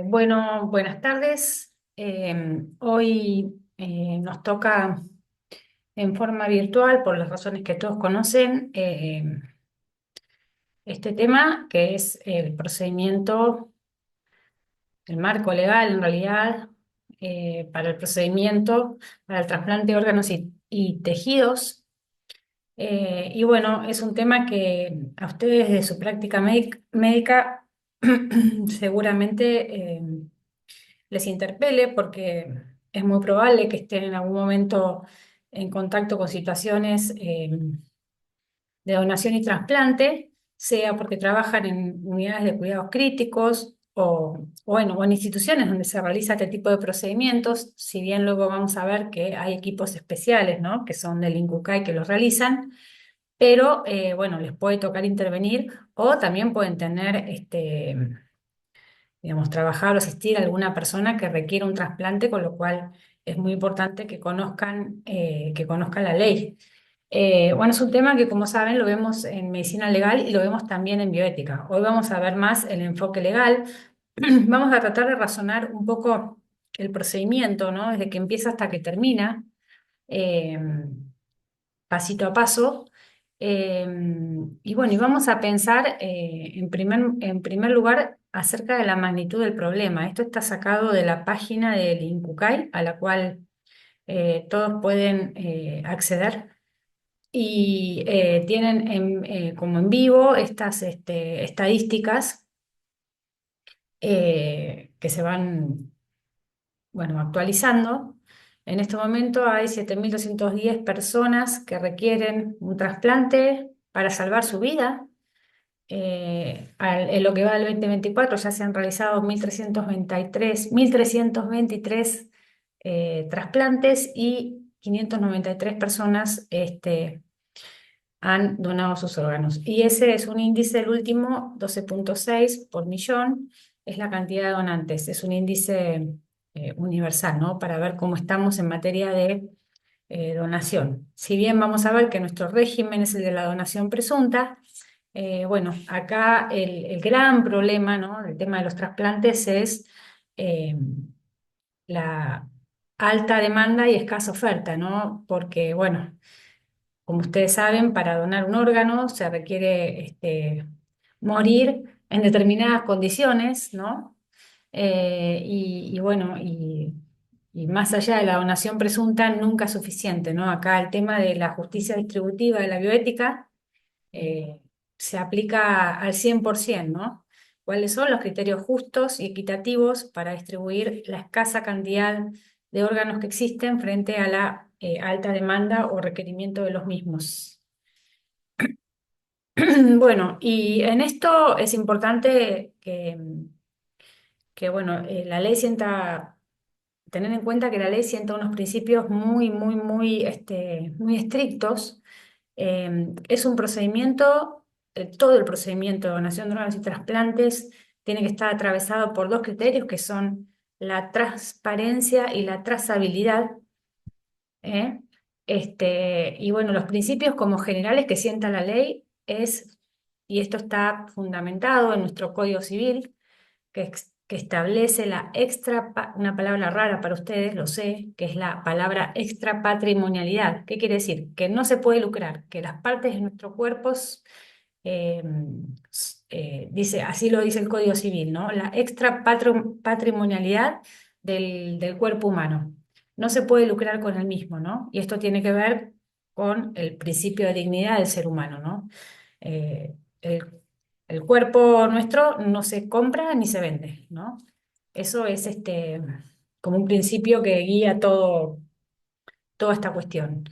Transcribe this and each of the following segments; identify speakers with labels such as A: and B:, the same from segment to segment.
A: Bueno, buenas tardes. Hoy nos toca en forma virtual, por las razones que todos conocen, este tema que es el procedimiento, el marco legal en realidad, para el procedimiento, para el trasplante de órganos y tejidos. Y bueno, es un tema que a ustedes de su práctica médica seguramente les interpele porque es muy probable que estén en algún momento en contacto con situaciones de donación y trasplante, sea porque trabajan en unidades de cuidados críticos bueno, o en instituciones donde se realiza este tipo de procedimientos, si bien luego vamos a ver que hay equipos especiales, ¿no? Que son del INCUCAI que los realizan, pero bueno, les puede tocar intervenir o también pueden tener digamos, trabajar o asistir a alguna persona que requiera un trasplante, con lo cual es muy importante que conozcan la ley. Bueno, es un tema que, como saben, lo vemos en medicina legal y lo vemos también en bioética. Hoy vamos a ver más el enfoque legal. Vamos a tratar de razonar un poco el procedimiento, ¿no? Desde que empieza hasta que termina. Eh, Pasito a paso. Eh, y bueno, y vamos a pensar en primer lugar acerca de la magnitud del problema. Esto está sacado de la página del INCUCAI, a la cual todos pueden acceder. Y tienen como en vivo estas estadísticas que se van, bueno, actualizando. En este momento hay 7.210 personas que requieren un trasplante para salvar su vida. En lo que va del 2024 ya se han realizado 1.323 trasplantes y 593 personas han donado sus órganos. Y ese es un índice, el último, 12,6 por millón, es la cantidad de donantes. Es un índice universal, ¿no? Para ver cómo estamos en materia de donación. Si bien vamos a ver que nuestro régimen es el de la donación presunta, bueno, acá el gran problema, ¿no? del tema de los trasplantes es eh, la alta demanda y escasa oferta, ¿no? Porque, bueno, como ustedes saben, para donar un órgano se requiere morir en determinadas condiciones, ¿no? Bueno, y más allá de la donación presunta, nunca es suficiente, ¿no? Acá el tema de la justicia distributiva de la bioética eh, se aplica al 100%, ¿no? ¿Cuáles son los criterios justos y equitativos para distribuir la escasa cantidad de órganos que existen frente a la alta demanda o requerimiento de los mismos? Bueno, y en esto es importante que bueno, la ley sienta, tener en cuenta que la ley sienta unos principios muy estrictos. Es un procedimiento, todo el procedimiento de donación de órganos y trasplantes tiene que estar atravesado por dos criterios que son la transparencia y la trazabilidad. ¿Eh? Y bueno, los principios como generales que sienta la ley es, y esto está fundamentado en nuestro Código Civil, que establece una palabra rara para ustedes, lo sé, que es la palabra extrapatrimonialidad. ¿Qué quiere decir? Que no se puede lucrar, que las partes de nuestro cuerpo, eh, dice, así lo dice el Código Civil, ¿no? La extrapatrimonialidad del cuerpo humano. No se puede lucrar con el mismo, ¿no? Y esto tiene que ver con el principio de dignidad del ser humano, ¿no? Eh, el, el cuerpo nuestro no se compra ni se vende, ¿no? Eso es como un principio que guía toda esta cuestión.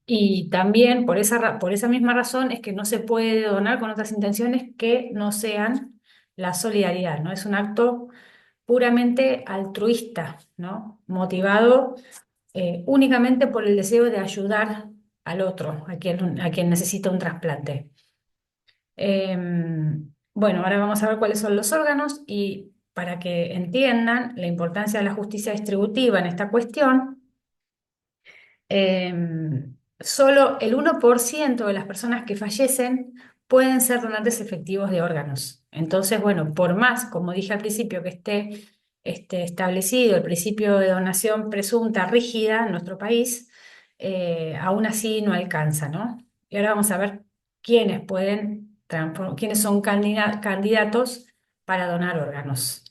A: Y también por esa misma razón es que no se puede donar con otras intenciones que no sean la solidaridad, ¿no? Es un acto puramente altruista, ¿no? Motivado únicamente por el deseo de ayudar al otro, a quien necesita un trasplante. Bueno, ahora vamos a ver cuáles son los órganos y para que entiendan la importancia de la justicia distributiva en esta cuestión, solo el 1% de las personas que fallecen pueden ser donantes efectivos de órganos. Entonces, bueno, por más, como dije al principio, que esté establecido el principio de donación presunta rígida en nuestro país, aún así no alcanza, ¿no? Y ahora vamos a ver quiénes son candidatos para donar órganos.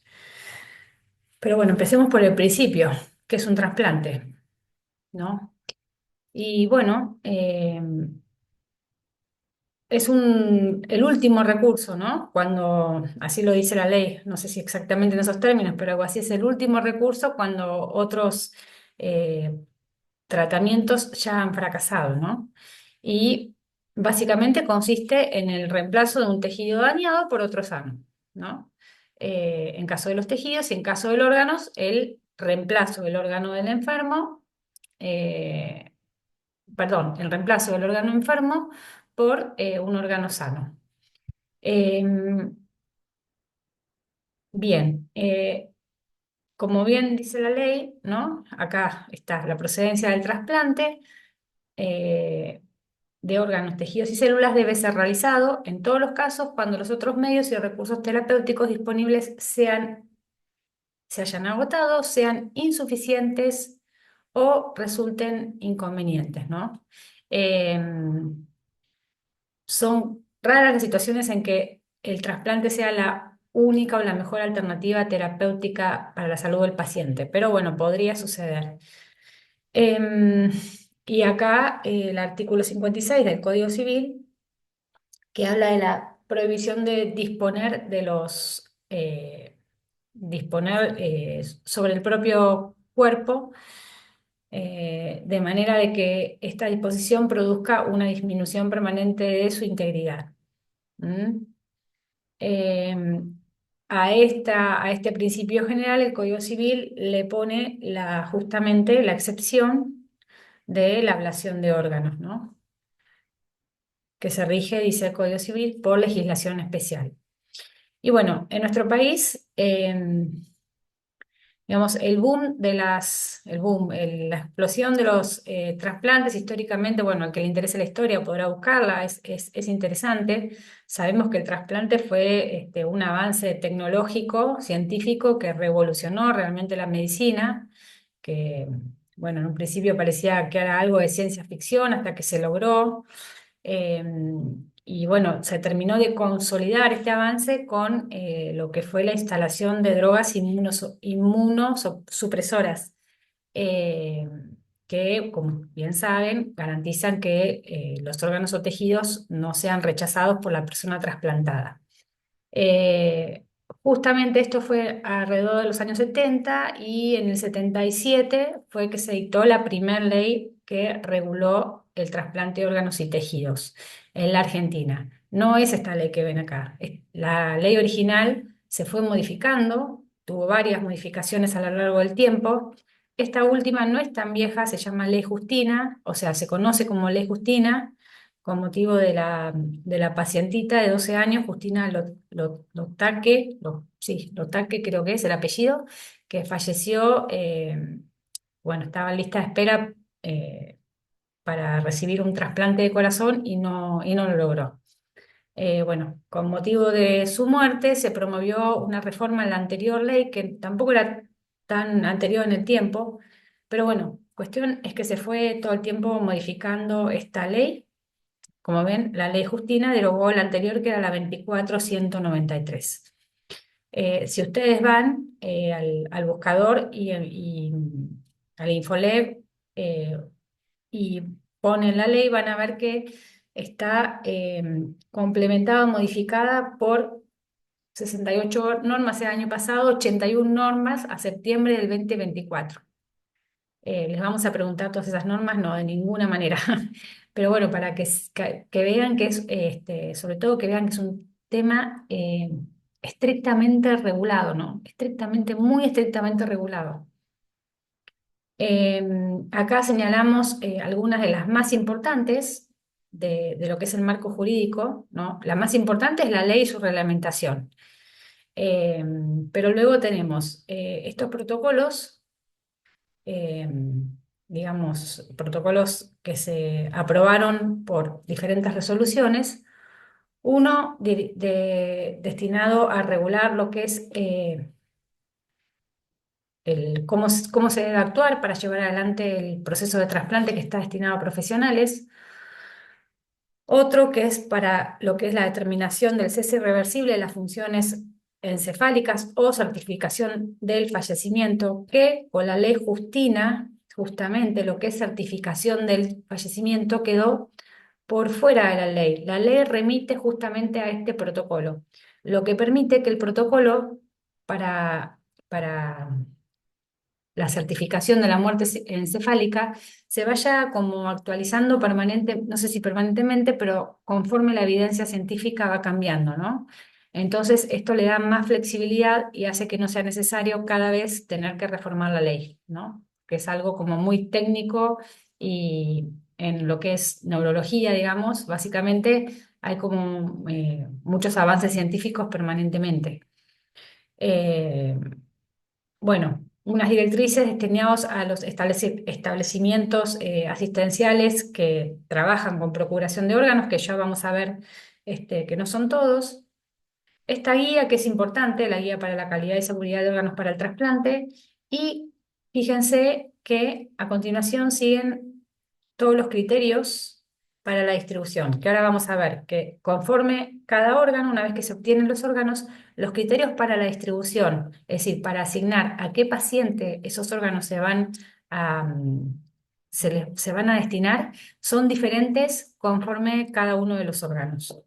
A: Pero bueno, empecemos por el principio, que es un trasplante, ¿no? Y bueno, es el último recurso, ¿no? Cuando, así lo dice la ley, no sé si exactamente en esos términos, pero algo así, es el último recurso cuando otros eh, tratamientos ya han fracasado, ¿no? Y básicamente consiste en el reemplazo de un tejido dañado por otro sano, ¿no? En caso de los tejidos y en caso de los órganos, el reemplazo del órgano del enfermo, eh, perdón, el reemplazo del órgano enfermo por un órgano sano. Bien, como bien dice la ley, ¿no? Acá está la procedencia del trasplante eh, de órganos, tejidos y células debe ser realizado en todos los casos cuando los otros medios y recursos terapéuticos disponibles se hayan agotado, sean insuficientes o resulten inconvenientes, ¿no? Son raras las situaciones en que el trasplante sea la única o la mejor alternativa terapéutica para la salud del paciente, pero bueno, podría suceder. Em, y acá el artículo 56 del Código Civil, que habla de la prohibición de disponer sobre el propio cuerpo, de manera de que esta disposición produzca una disminución permanente de su integridad. ¿Mm? Eh, a este principio general, el Código Civil le pone justamente la excepción de la ablación de órganos, ¿no? Que se rige, dice el Código Civil, por legislación especial. Y bueno, en nuestro país, digamos, la explosión de los trasplantes históricamente, bueno, al que le interese la historia podrá buscarla, es interesante. Sabemos que el trasplante fue un avance tecnológico, científico, que revolucionó realmente la medicina, que, bueno, en un principio parecía que era algo de ciencia ficción hasta que se logró. Eh, y bueno, se terminó de consolidar este avance con lo que fue la instalación de drogas inmunosupresoras, eh, que, como bien saben, garantizan que los órganos o tejidos no sean rechazados por la persona trasplantada. Eh, Justamente esto fue alrededor de los años 70 y en el 77 fue que se dictó la primera ley que reguló el trasplante de órganos y tejidos en la Argentina. No es esta ley que ven acá. La ley original se fue modificando, tuvo varias modificaciones a lo largo del tiempo. Esta última no es tan vieja, se llama Ley Justina, o sea, se conoce como Ley Justina con motivo de la pacientita de 12 años, Justina Lotaque, sí, Lotaque creo que es el apellido, que falleció, bueno, estaba en lista de espera para recibir un trasplante de corazón y no lo logró. Bueno, con motivo de su muerte se promovió una reforma en la anterior ley, que tampoco era tan anterior en el tiempo, pero bueno, cuestión es que se fue todo el tiempo modificando esta ley. Como ven, la ley Justina derogó la anterior, que era la 24.193. Si ustedes van al buscador y al Infolev eh, y ponen la ley, van a ver que está complementada, modificada por 68 normas el año pasado, 81 normas a septiembre del 2024. ¿Les vamos a preguntar todas esas normas? No, de ninguna manera. Pero bueno, para que vean que es, sobre todo que vean que es un tema estrictamente regulado, ¿no? Estrictamente, muy estrictamente regulado. Eh, Acá señalamos algunas de las más importantes de lo que es el marco jurídico, ¿no? La más importante es la ley y su reglamentación. Eh, pero luego tenemos estos protocolos, eh, protocolos que se aprobaron por diferentes resoluciones. Uno destinado a regular lo que es cómo se debe actuar para llevar adelante el proceso de trasplante que está destinado a profesionales. Otro que es para lo que es la determinación del cese irreversible de las funciones encefálicas o certificación del fallecimiento, que con la ley Justina, justamente lo que es certificación del fallecimiento quedó por fuera de la ley. La ley remite justamente a este protocolo, lo que permite que el protocolo para la certificación de la muerte encefálica se vaya como actualizando permanente, no sé si permanentemente, pero conforme la evidencia científica va cambiando, ¿no? Entonces, esto le da más flexibilidad y hace que no sea necesario cada vez tener que reformar la ley, ¿no? Que es algo como muy técnico y en lo que es neurología, digamos, básicamente hay como muchos avances científicos permanentemente. Eh, bueno, unas directrices destinadas a los establecimientos asistenciales que trabajan con procuración de órganos, que ya vamos a ver que no son todos. Esta guía, que es importante, la guía para la calidad y seguridad de órganos para el trasplante, y fíjense que a continuación siguen todos los criterios para la distribución, que ahora vamos a ver que conforme cada órgano, una vez que se obtienen los órganos, los criterios para la distribución, es decir, para asignar a qué paciente esos órganos se van a destinar, son diferentes conforme cada uno de los órganos.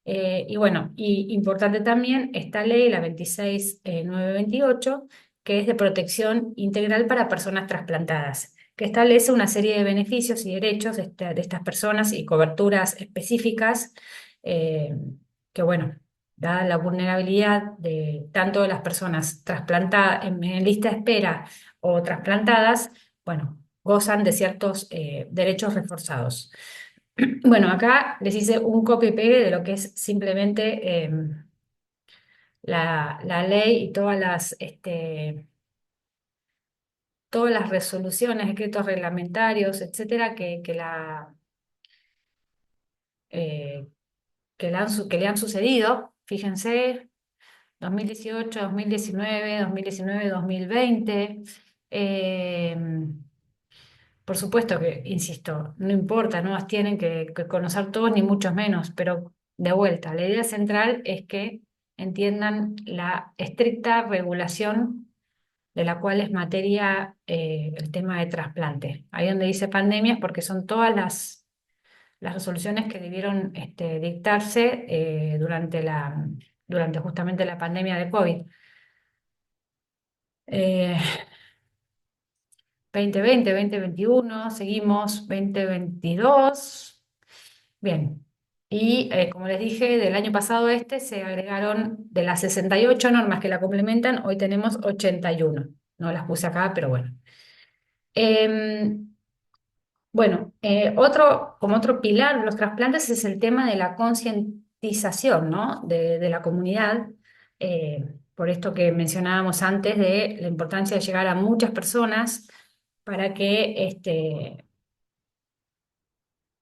A: Y bueno, y importante también esta ley, la 26.928, que es de protección integral para personas trasplantadas, que establece una serie de beneficios y derechos de estas personas y coberturas específicas, eh, que bueno, dada la vulnerabilidad de tanto de las personas trasplantadas en lista de espera o trasplantadas, bueno, gozan de ciertos derechos reforzados. Bueno, acá les hice un copy y pegue de lo que es simplemente la ley y todas las resoluciones, decretos reglamentarios, etcétera, eh, que le han sucedido. Fíjense, 2018, 2019, 2019, 2020. eh, Por supuesto que, insisto, no importa, no las tienen que conocer todos, ni muchos menos, pero de vuelta, la idea central es que entiendan la estricta regulación de la cual es materia el tema de trasplante. Ahí donde dice pandemias, porque son todas las resoluciones que debieron dictarse durante justamente la pandemia de COVID. Eh, 2020, 2021, seguimos 2022. Bien, y como les dije, del año pasado se agregaron de las 68 normas que la complementan, hoy tenemos 81. No las puse acá, pero bueno. Em, bueno, como otro pilar de los trasplantes es el tema de la concientización, ¿no? De la comunidad, por esto que mencionábamos antes de la importancia de llegar a muchas personas para que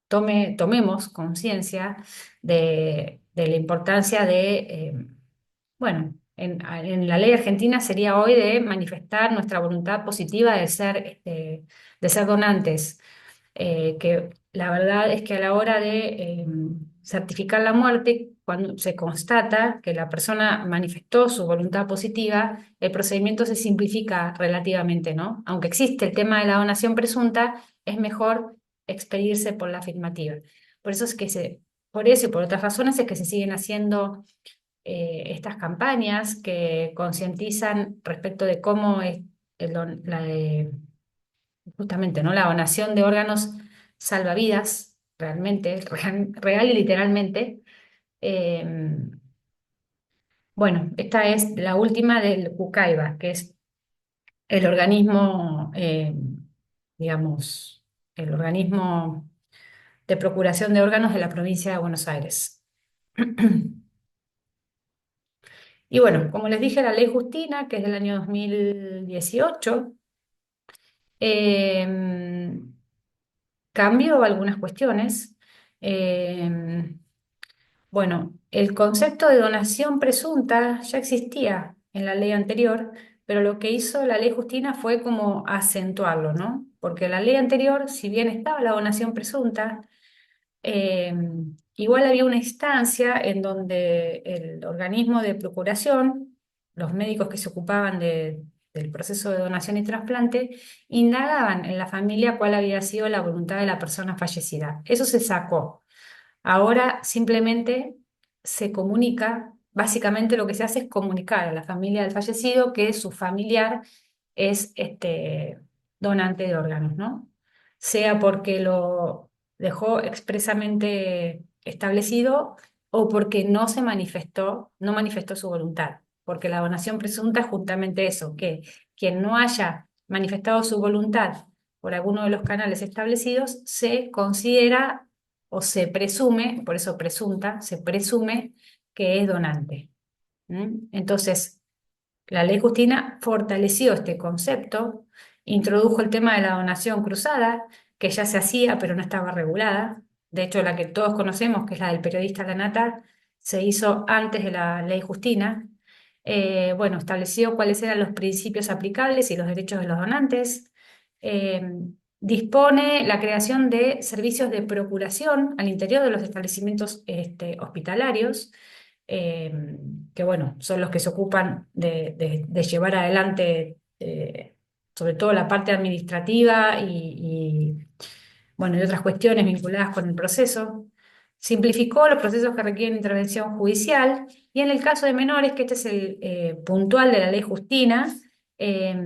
A: tomemos conciencia de la importancia bueno, en la ley argentina sería hoy de manifestar nuestra voluntad positiva de ser donantes, que la verdad es que a la hora de certificar la muerte, cuando se constata que la persona manifestó su voluntad positiva, el procedimiento se simplifica relativamente, ¿no? Aunque existe el tema de la donación presunta, es mejor expedirse por la afirmativa. Por eso es que por eso y por otras razones es que se siguen haciendo estas campañas que concientizan respecto de cómo es justamente, ¿no? La donación de órganos salva vidas, realmente, real y literalmente. Eh, bueno, esta es la última del CUCAIBA, que es el organismo, digamos, el organismo de procuración de órganos de la provincia de Buenos Aires. Y bueno, como les dije, la ley Justina, que es del año 2018, cambió algunas cuestiones. Eh, Bueno, el concepto de donación presunta ya existía en la ley anterior, pero lo que hizo la ley Justina fue como acentuarlo, ¿no? Porque la ley anterior, si bien estaba la donación presunta, eh, igual había una instancia en donde el organismo de procuración, los médicos que se ocupaban del proceso de donación y trasplante, indagaban en la familia cuál había sido la voluntad de la persona fallecida. Eso se sacó. Ahora simplemente se comunica, básicamente lo que se hace es comunicar a la familia del fallecido que su familiar es donante de órganos, ¿no? Sea porque lo dejó expresamente establecido o porque no se manifestó, no manifestó su voluntad. Porque la donación presunta es justamente eso, que quien no haya manifestado su voluntad por alguno de los canales establecidos se considera o se presume, por eso presunta, se presume que es donante. Entonces, la ley Justina fortaleció este concepto, introdujo el tema de la donación cruzada, que ya se hacía, pero no estaba regulada. De hecho, la que todos conocemos, que es la del periodista Lanata, se hizo antes de la ley Justina. Bueno, estableció cuáles eran los principios aplicables y los derechos de los donantes. Eh, Dispone la creación de servicios de procuración al interior de los establecimientos hospitalarios, eh, que bueno, son los que se ocupan de llevar adelante sobre todo la parte administrativa bueno, y otras cuestiones vinculadas con el proceso. Simplificó los procesos que requieren intervención judicial y en el caso de menores, que este es el puntual de la ley Justina, eh,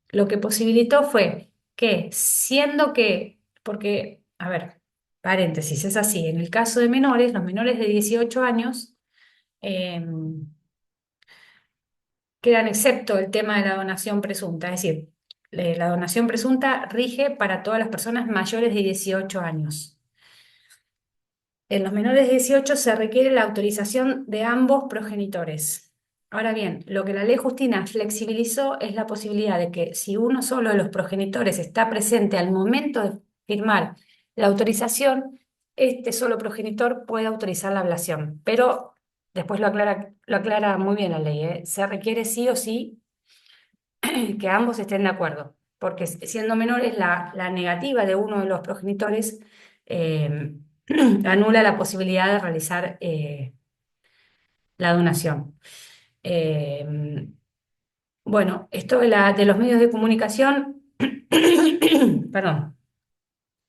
A: lo que posibilitó fue que, siendo que, porque, a ver, paréntesis, es así, en el caso de menores, los menores de 18 años, eh, quedan excepto el tema de la donación presunta, es decir, la donación presunta rige para todas las personas mayores de 18 años. En los menores de 18 se requiere la autorización de ambos progenitores. Ahora bien, lo que la ley Justina flexibilizó es la posibilidad de que si uno solo de los progenitores está presente al momento de firmar la autorización, este solo progenitor puede autorizar la ablación. Pero después lo aclara muy bien la ley, ¿eh? Se requiere sí o sí que ambos estén de acuerdo, porque siendo menores la negativa de uno de los progenitores eh, anula la posibilidad de realizar la donación. Eh, bueno, esto de los medios de comunicación, perdón,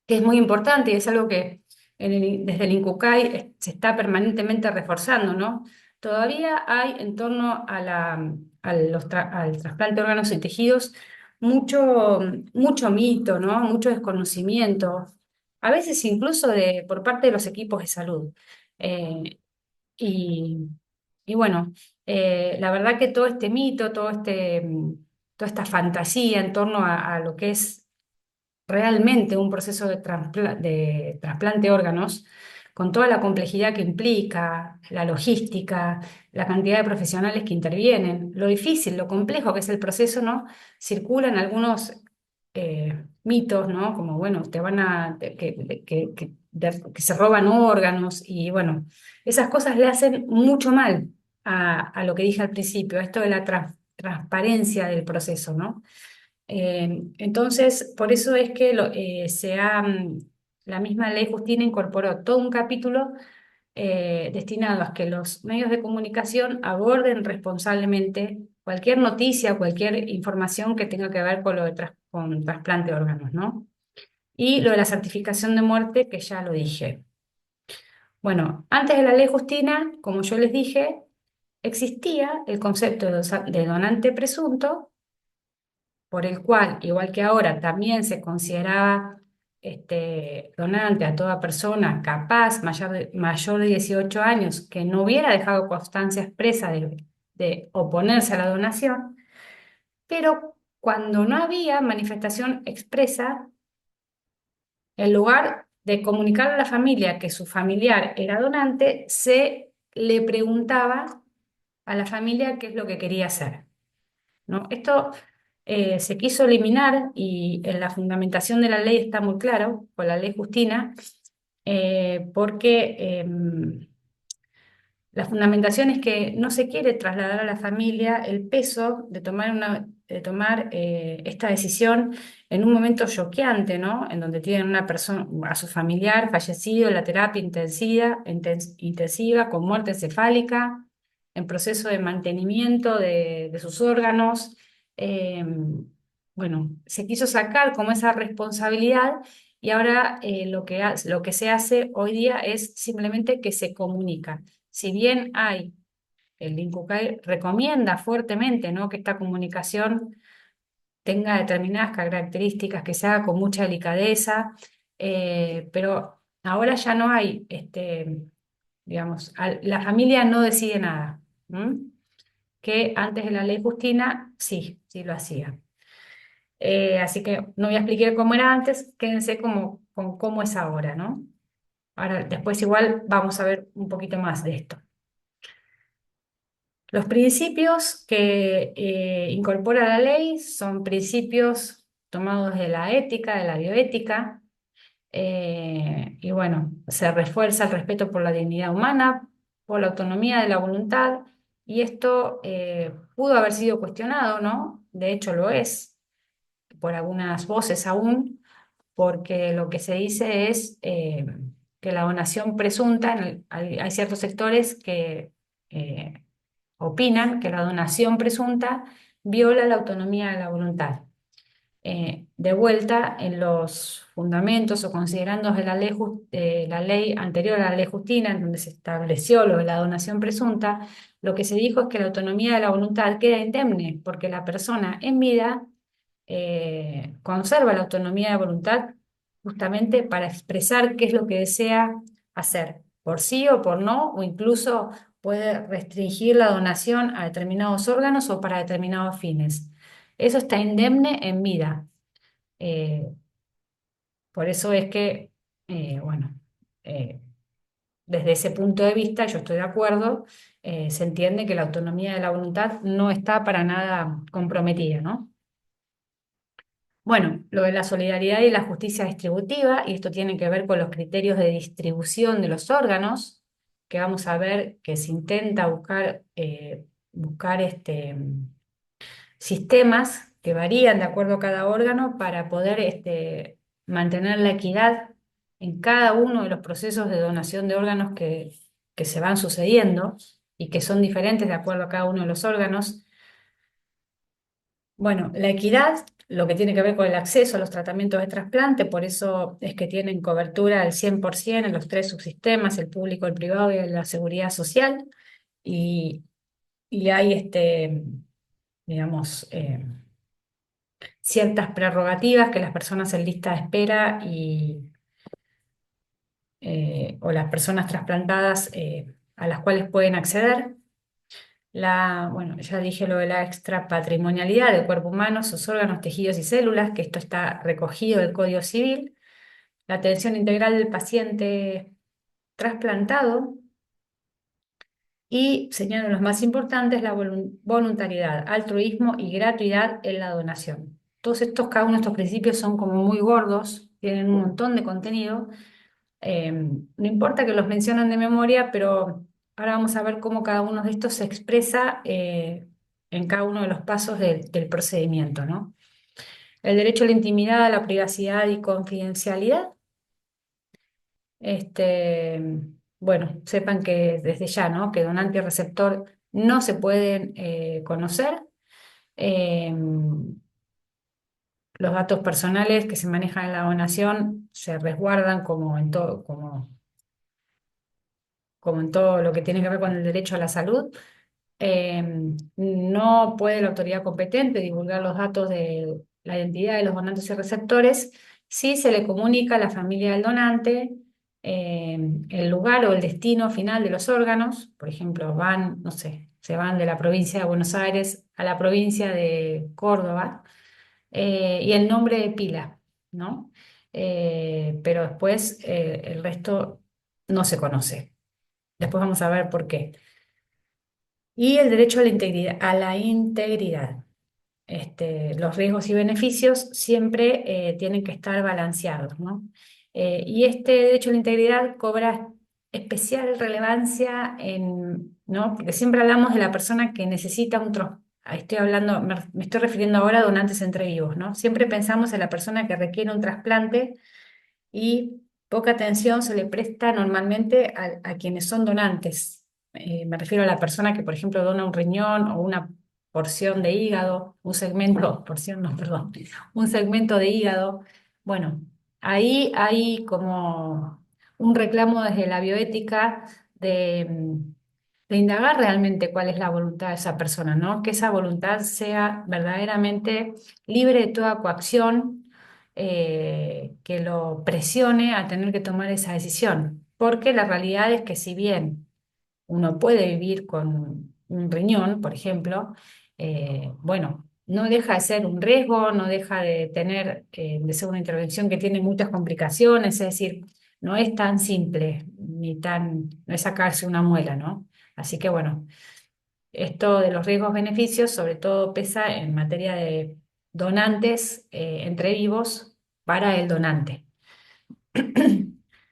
A: que es muy importante y es algo que desde el INCUCAI se está permanentemente reforzando, ¿no? Todavía hay en torno al trasplante de órganos y tejidos mucho, mucho mito, ¿no? Mucho desconocimiento, a veces incluso por parte de los equipos de salud. Eh, y, y bueno, la verdad que todo este mito, toda esta fantasía en torno a lo que es realmente un proceso de trasplante de órganos, con toda la complejidad que implica, la logística, la cantidad de profesionales que intervienen, lo difícil, lo complejo que es el proceso, ¿no? Circulan algunos mitos, ¿no? Como, bueno, te van a, que se roban órganos y, bueno, esas cosas le hacen mucho mal a lo que dije al principio, esto de la transparencia del proceso, ¿no? Entonces, por eso es que la misma ley Justina incorporó todo un capítulo destinado a que los medios de comunicación aborden responsablemente cualquier noticia, cualquier información que tenga que ver con con trasplante de órganos, ¿no? Y lo de la certificación de muerte, que ya lo dije. Bueno, antes de la ley Justina, como yo les dije, existía el concepto de donante presunto por el cual, igual que ahora, también se consideraba donante a toda persona capaz, mayor de 18 años, que no hubiera dejado constancia expresa de oponerse a la donación, pero cuando no había manifestación expresa, en lugar de comunicar a la familia que su familiar era donante, se le preguntaba a la familia qué es lo que quería hacer, ¿no? Esto se quiso eliminar y en la fundamentación de la ley está muy claro, con la ley Justina, porque La fundamentación es que no se quiere trasladar a la familia el peso de tomar esta decisión en un momento choqueante, ¿no? En donde tienen una persona, a su familiar fallecido en la terapia intensiva con muerte encefálica, en proceso de mantenimiento de sus órganos. Eh, bueno, se quiso sacar como esa responsabilidad y ahora lo que se hace hoy día es simplemente que se comunica. Si bien el INCUCAI recomienda fuertemente, ¿no?, que esta comunicación tenga determinadas características, que se haga con mucha delicadeza, pero ahora ya no hay, digamos, la familia no decide nada, ¿m? Que antes de la ley Justina sí lo hacía. Así que no voy a explicar cómo era antes, quédense con cómo es ahora, ¿no? Ahora, después igual vamos a ver un poquito más de esto. Los principios que incorpora la ley son principios tomados de la ética, de la bioética, y bueno, se refuerza el respeto por la dignidad humana, por la autonomía de la voluntad, y esto pudo haber sido cuestionado, ¿no? De hecho lo es, por algunas voces aún, porque lo que se dice es que la donación presunta, hay ciertos sectores que opinan que la donación presunta viola la autonomía de la voluntad. De vuelta, en los fundamentos o considerandos de la ley anterior a la ley Justina, en donde se estableció lo de la donación presunta, lo que se dijo es que la autonomía de la voluntad queda indemne, porque la persona en vida conserva la autonomía de voluntad justamente para expresar qué es lo que desea hacer, por sí o por no, o incluso puede restringir la donación a determinados órganos o para determinados fines. Eso está indemne en vida. Eh, por eso es que, bueno, eh, desde ese punto de vista, yo estoy de acuerdo, se entiende que la autonomía de la voluntad no está para nada comprometida, ¿no? Bueno, lo de la solidaridad y la justicia distributiva, y esto tiene que ver con los criterios de distribución de los órganos, que vamos a ver que se intenta buscar sistemas que varían de acuerdo a cada órgano para poder mantener la equidad en cada uno de los procesos de donación de órganos que se van sucediendo y que son diferentes de acuerdo a cada uno de los órganos. Bueno, la equidad, lo que tiene que ver con el acceso a los tratamientos de trasplante, por eso es que tienen cobertura al 100% en los tres subsistemas, el público, el privado y la seguridad social, y, y hay, digamos, ciertas prerrogativas que las personas en lista de espera o las personas trasplantadas a las cuales pueden acceder. Bueno, ya dije lo de la extrapatrimonialidad del cuerpo humano, sus órganos, tejidos y células, que esto está recogido del Código Civil. La atención integral del paciente trasplantado. Y señalo los más importantes, la voluntariedad, altruismo y gratuidad en la donación. Todos estos, cada uno de estos principios son como muy gordos, tienen un montón de contenido. No importa que los mencionan de memoria, pero ahora vamos a ver cómo cada uno de estos se expresa en cada uno de los pasos del procedimiento, ¿no? El derecho a la intimidad, a la privacidad y confidencialidad. Este, bueno, sepan que desde ya, ¿no?, que donante y receptor no se pueden conocer. Eh, los datos personales que se manejan en la donación se resguardan como en todo lo que tiene que ver con el derecho a la salud. Eh, no puede la autoridad competente divulgar los datos de la identidad de los donantes y receptores si se le comunica a la familia del donante el lugar o el destino final de los órganos. Por ejemplo, no sé, se van de la provincia de Buenos Aires a la provincia de Córdoba, y el nombre de pila, ¿no? Pero después el resto no se conoce. Después vamos a ver por qué. Y el derecho a la integridad, los riesgos y beneficios siempre tienen que estar balanceados, ¿no? Y este derecho a la integridad cobra especial relevancia ¿no? Porque siempre hablamos de la persona que necesita un trasplante. Estoy hablando, me estoy refiriendo ahora a donantes entre vivos, ¿no? Siempre pensamos en la persona que requiere un trasplante y poca atención se le presta normalmente a quienes son donantes. Me refiero a la persona que, por ejemplo, dona un riñón o una porción de hígado, un segmento, porción no, perdón, un segmento de hígado. Bueno, ahí hay como un reclamo desde la bioética de indagar realmente cuál es la voluntad de esa persona, ¿no? Que esa voluntad sea verdaderamente libre de toda coacción que lo presione a tener que tomar esa decisión. Porque la realidad es que si bien uno puede vivir con un riñón, por ejemplo, bueno, no deja de ser un riesgo, no deja de tener, de ser una intervención que tiene muchas complicaciones, es decir, no es tan simple, ni tan, no es sacarse una muela, ¿no? Así que bueno, esto de los riesgos-beneficios sobre todo pesa en materia de donantes entre vivos para el donante.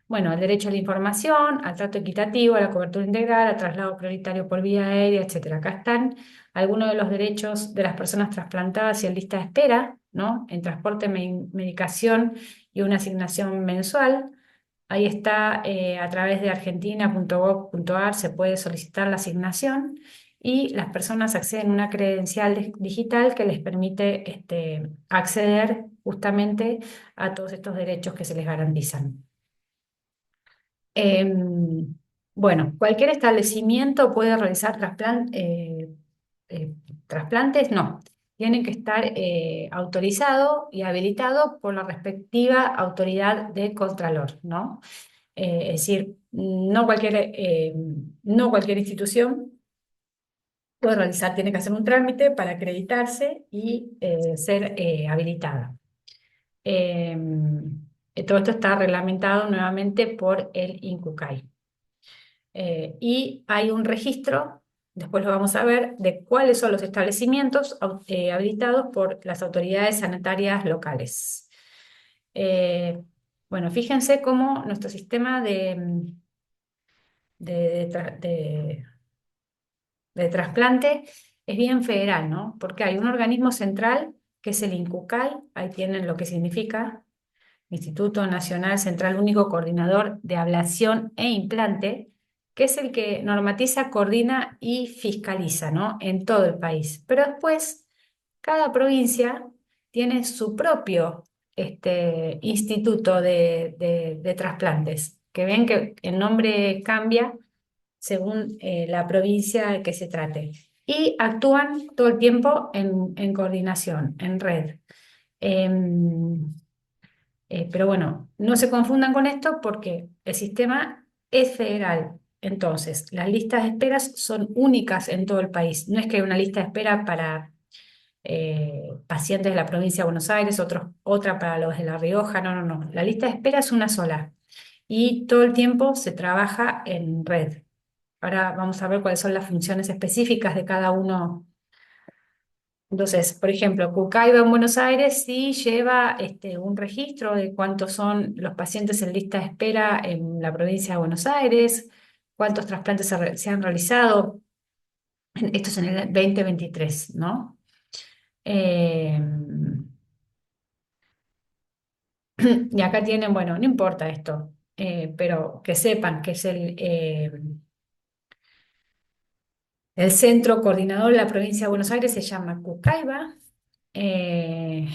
A: Bueno, el derecho a la información, al trato equitativo, a la cobertura integral, al traslado prioritario por vía aérea, etcétera. Acá están algunos de los derechos de las personas trasplantadas y en lista de espera, ¿no? En transporte, medicación y una asignación mensual. Ahí está, a través de argentina.gov.ar se puede solicitar la asignación y las personas acceden a una credencial digital que les permite acceder justamente a todos estos derechos que se les garantizan. Em, bueno, cualquier establecimiento puede realizar eh, trasplantes, no, tienen que estar autorizado y habilitado por la respectiva autoridad de Contralor, ¿no? Es decir, no cualquier institución puede realizar, tiene que hacer un trámite para acreditarse y ser habilitada. Todo esto está reglamentado nuevamente por el INCUCAI. Y hay un registro, después lo vamos a ver, de cuáles son los establecimientos habilitados por las autoridades sanitarias locales. Eh, bueno, fíjense cómo nuestro sistema de, tra- de trasplante es bien federal, ¿no? Porque hay un organismo central que es el INCUCAI, ahí tienen lo que significa, Instituto Nacional Central Único Coordinador de Ablación e Implante, que es el que normatiza, coordina y fiscaliza, ¿no? En todo el país. Pero después, cada provincia tiene su propio instituto de trasplantes, que ven que el nombre cambia según la provincia de que se trate. Y actúan todo el tiempo en coordinación, en red. Em, pero bueno, no se confundan con esto porque el sistema es federal. Entonces, las listas de esperas son únicas en todo el país. No es que hay una lista de espera para pacientes de la provincia de Buenos Aires, otra para los de La Rioja. No, no, no. La lista de espera es una sola y todo el tiempo se trabaja en red. Ahora vamos a ver cuáles son las funciones específicas de cada uno. Entonces, por ejemplo, Cucaiba en Buenos Aires sí lleva un registro de cuántos son los pacientes en lista de espera en la provincia de Buenos Aires, cuántos trasplantes se han realizado. Esto es en el 2023, ¿no? Eh, y acá tienen, bueno, no importa esto, pero que sepan que es el centro coordinador de la provincia de Buenos Aires, se llama Cucaiba. Eh,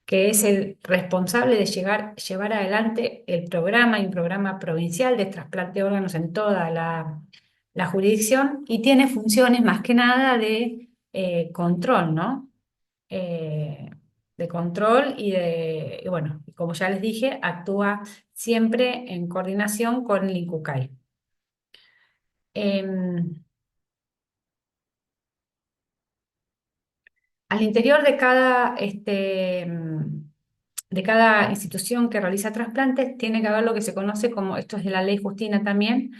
A: que es el responsable de llevar adelante el programa y un programa provincial de trasplante de órganos en toda la jurisdicción y tiene funciones más que nada de control, ¿no? Eh, de control y bueno, como ya les dije, actúa siempre en coordinación con el INCUCAI. Em, Al interior de cada institución que realiza trasplantes, tiene que haber lo que se conoce como, esto es de la ley Justina también,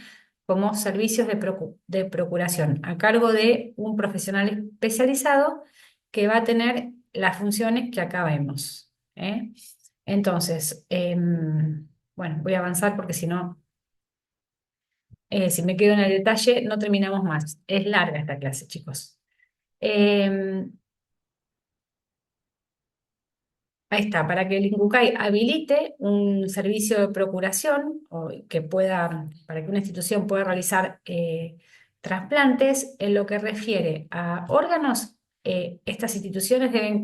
A: como servicios de procuración, a cargo de un profesional especializado que va a tener las funciones que acá vemos. ¿Eh? Entonces, bueno, voy a avanzar porque si no... Si me quedo en el detalle, no terminamos más. Es larga esta clase, chicos. Eh, Ahí está, para que el INCUCAI habilite un servicio de procuración o para que una institución pueda realizar trasplantes, en lo que refiere a órganos, estas instituciones deben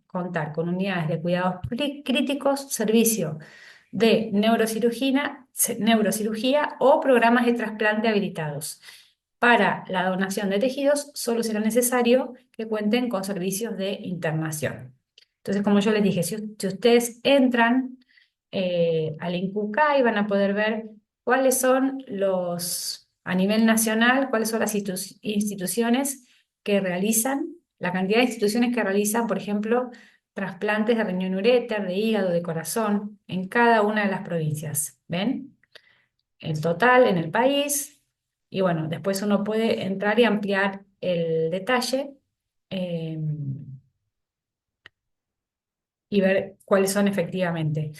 A: contar con unidades de cuidados críticos, servicio de neurocirugía o programas de trasplante habilitados. Para la donación de tejidos, solo será necesario que cuenten con servicios de internación. Entonces, como yo les dije, si ustedes entran al INCUCAI, van a poder ver cuáles son a nivel nacional, cuáles son las instituciones que realizan, la cantidad de instituciones que realizan, por ejemplo, trasplantes de riñón uréter, de hígado, de corazón, en cada una de las provincias. ¿Ven? El total en el país. Y bueno, después uno puede entrar y ampliar el detalle. eh, y ver cuáles son efectivamente.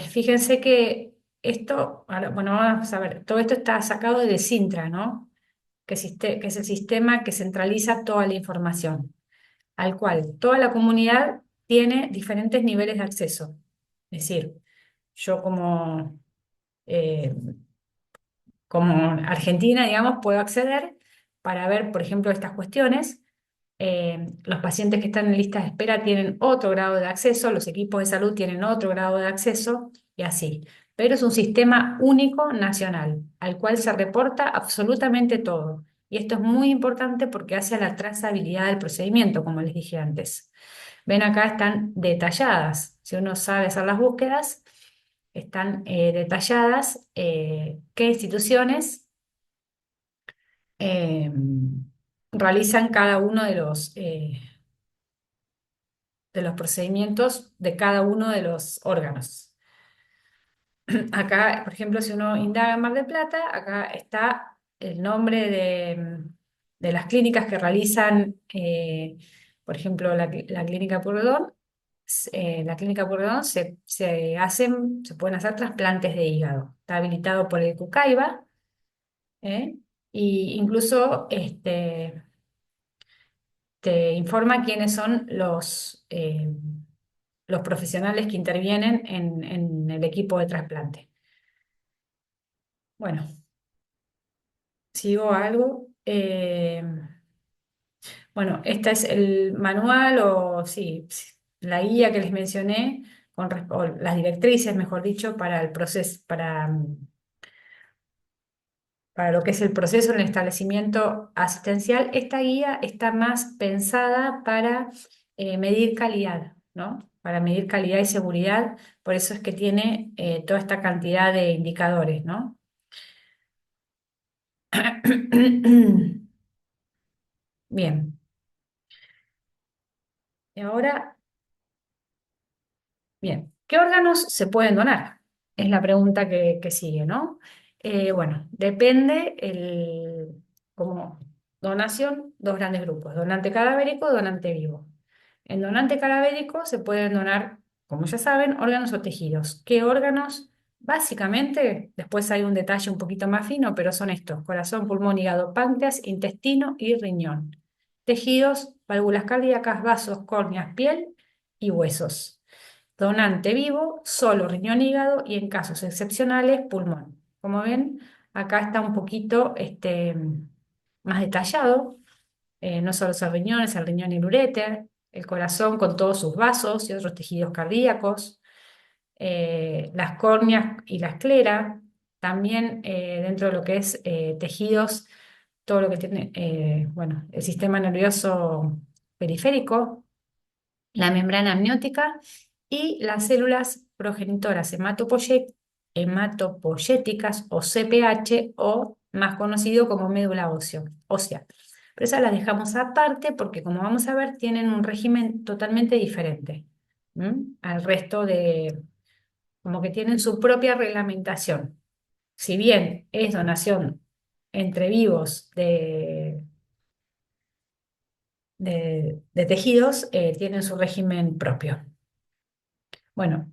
A: Fíjense que bueno, vamos a ver, todo esto está sacado de Sintra, ¿no? Que es el sistema que centraliza toda la información, al cual toda la comunidad tiene diferentes niveles de acceso. Es decir, yo eh, como Argentina, digamos, puedo acceder para ver, por ejemplo, estas cuestiones. Los pacientes que están en lista de espera tienen otro grado de acceso, los equipos de salud tienen otro grado de acceso y así. Pero es un sistema único nacional al cual se reporta absolutamente todo. Y esto es muy importante porque hace a la trazabilidad del procedimiento, como les dije antes. Ven acá están detalladas. Si uno sabe hacer las búsquedas, están detalladas qué instituciones eh, realizan cada uno de los procedimientos de cada uno de los órganos. Acá, por ejemplo, si uno indaga en Mar del Plata, acá está el nombre de las clínicas que realizan, por ejemplo, la clínica Pueyrredón. La clínica Pueyrredón se pueden hacer trasplantes de hígado. Está habilitado por el Cucaiba, ¿eh? Y incluso te informa quiénes son los profesionales que intervienen en el equipo de trasplante. Bueno, sigo algo. Bueno, este es el manual o sí, la guía que les mencioné, o las directrices, mejor dicho, para el proceso, para lo que es el proceso en el establecimiento asistencial. Esta guía está más pensada para medir calidad, ¿no? Para medir calidad y seguridad, por eso es que tiene toda esta cantidad de indicadores, ¿no? Bien, y ahora, bien, ¿qué órganos se pueden donar? Es la pregunta que sigue, ¿no? Bueno, depende como donación, dos grandes grupos, donante cadavérico y donante vivo. En donante cadavérico se pueden donar, como ya saben, órganos o tejidos. ¿Qué órganos? Básicamente, después hay un detalle un poquito más fino, pero son estos: corazón, pulmón, hígado, páncreas, intestino y riñón. Tejidos, válvulas cardíacas, vasos, córneas, piel y huesos. Donante vivo, solo riñón, hígado y en casos excepcionales, pulmón. Como ven, acá está un poquito más detallado. No solo es el riñón y el uréter, el corazón con todos sus vasos y otros tejidos cardíacos, las córneas y la esclera, también dentro de lo que es tejidos, todo lo que tiene, bueno, el sistema nervioso periférico, la membrana amniótica y las células progenitoras hematopoyéticas o CPH o más conocido como médula ósea. Pero esas las dejamos aparte porque, como vamos a ver, tienen un régimen totalmente diferente, al resto como que tienen su propia reglamentación. Si bien es donación entre vivos de tejidos, tienen su régimen propio. Bueno,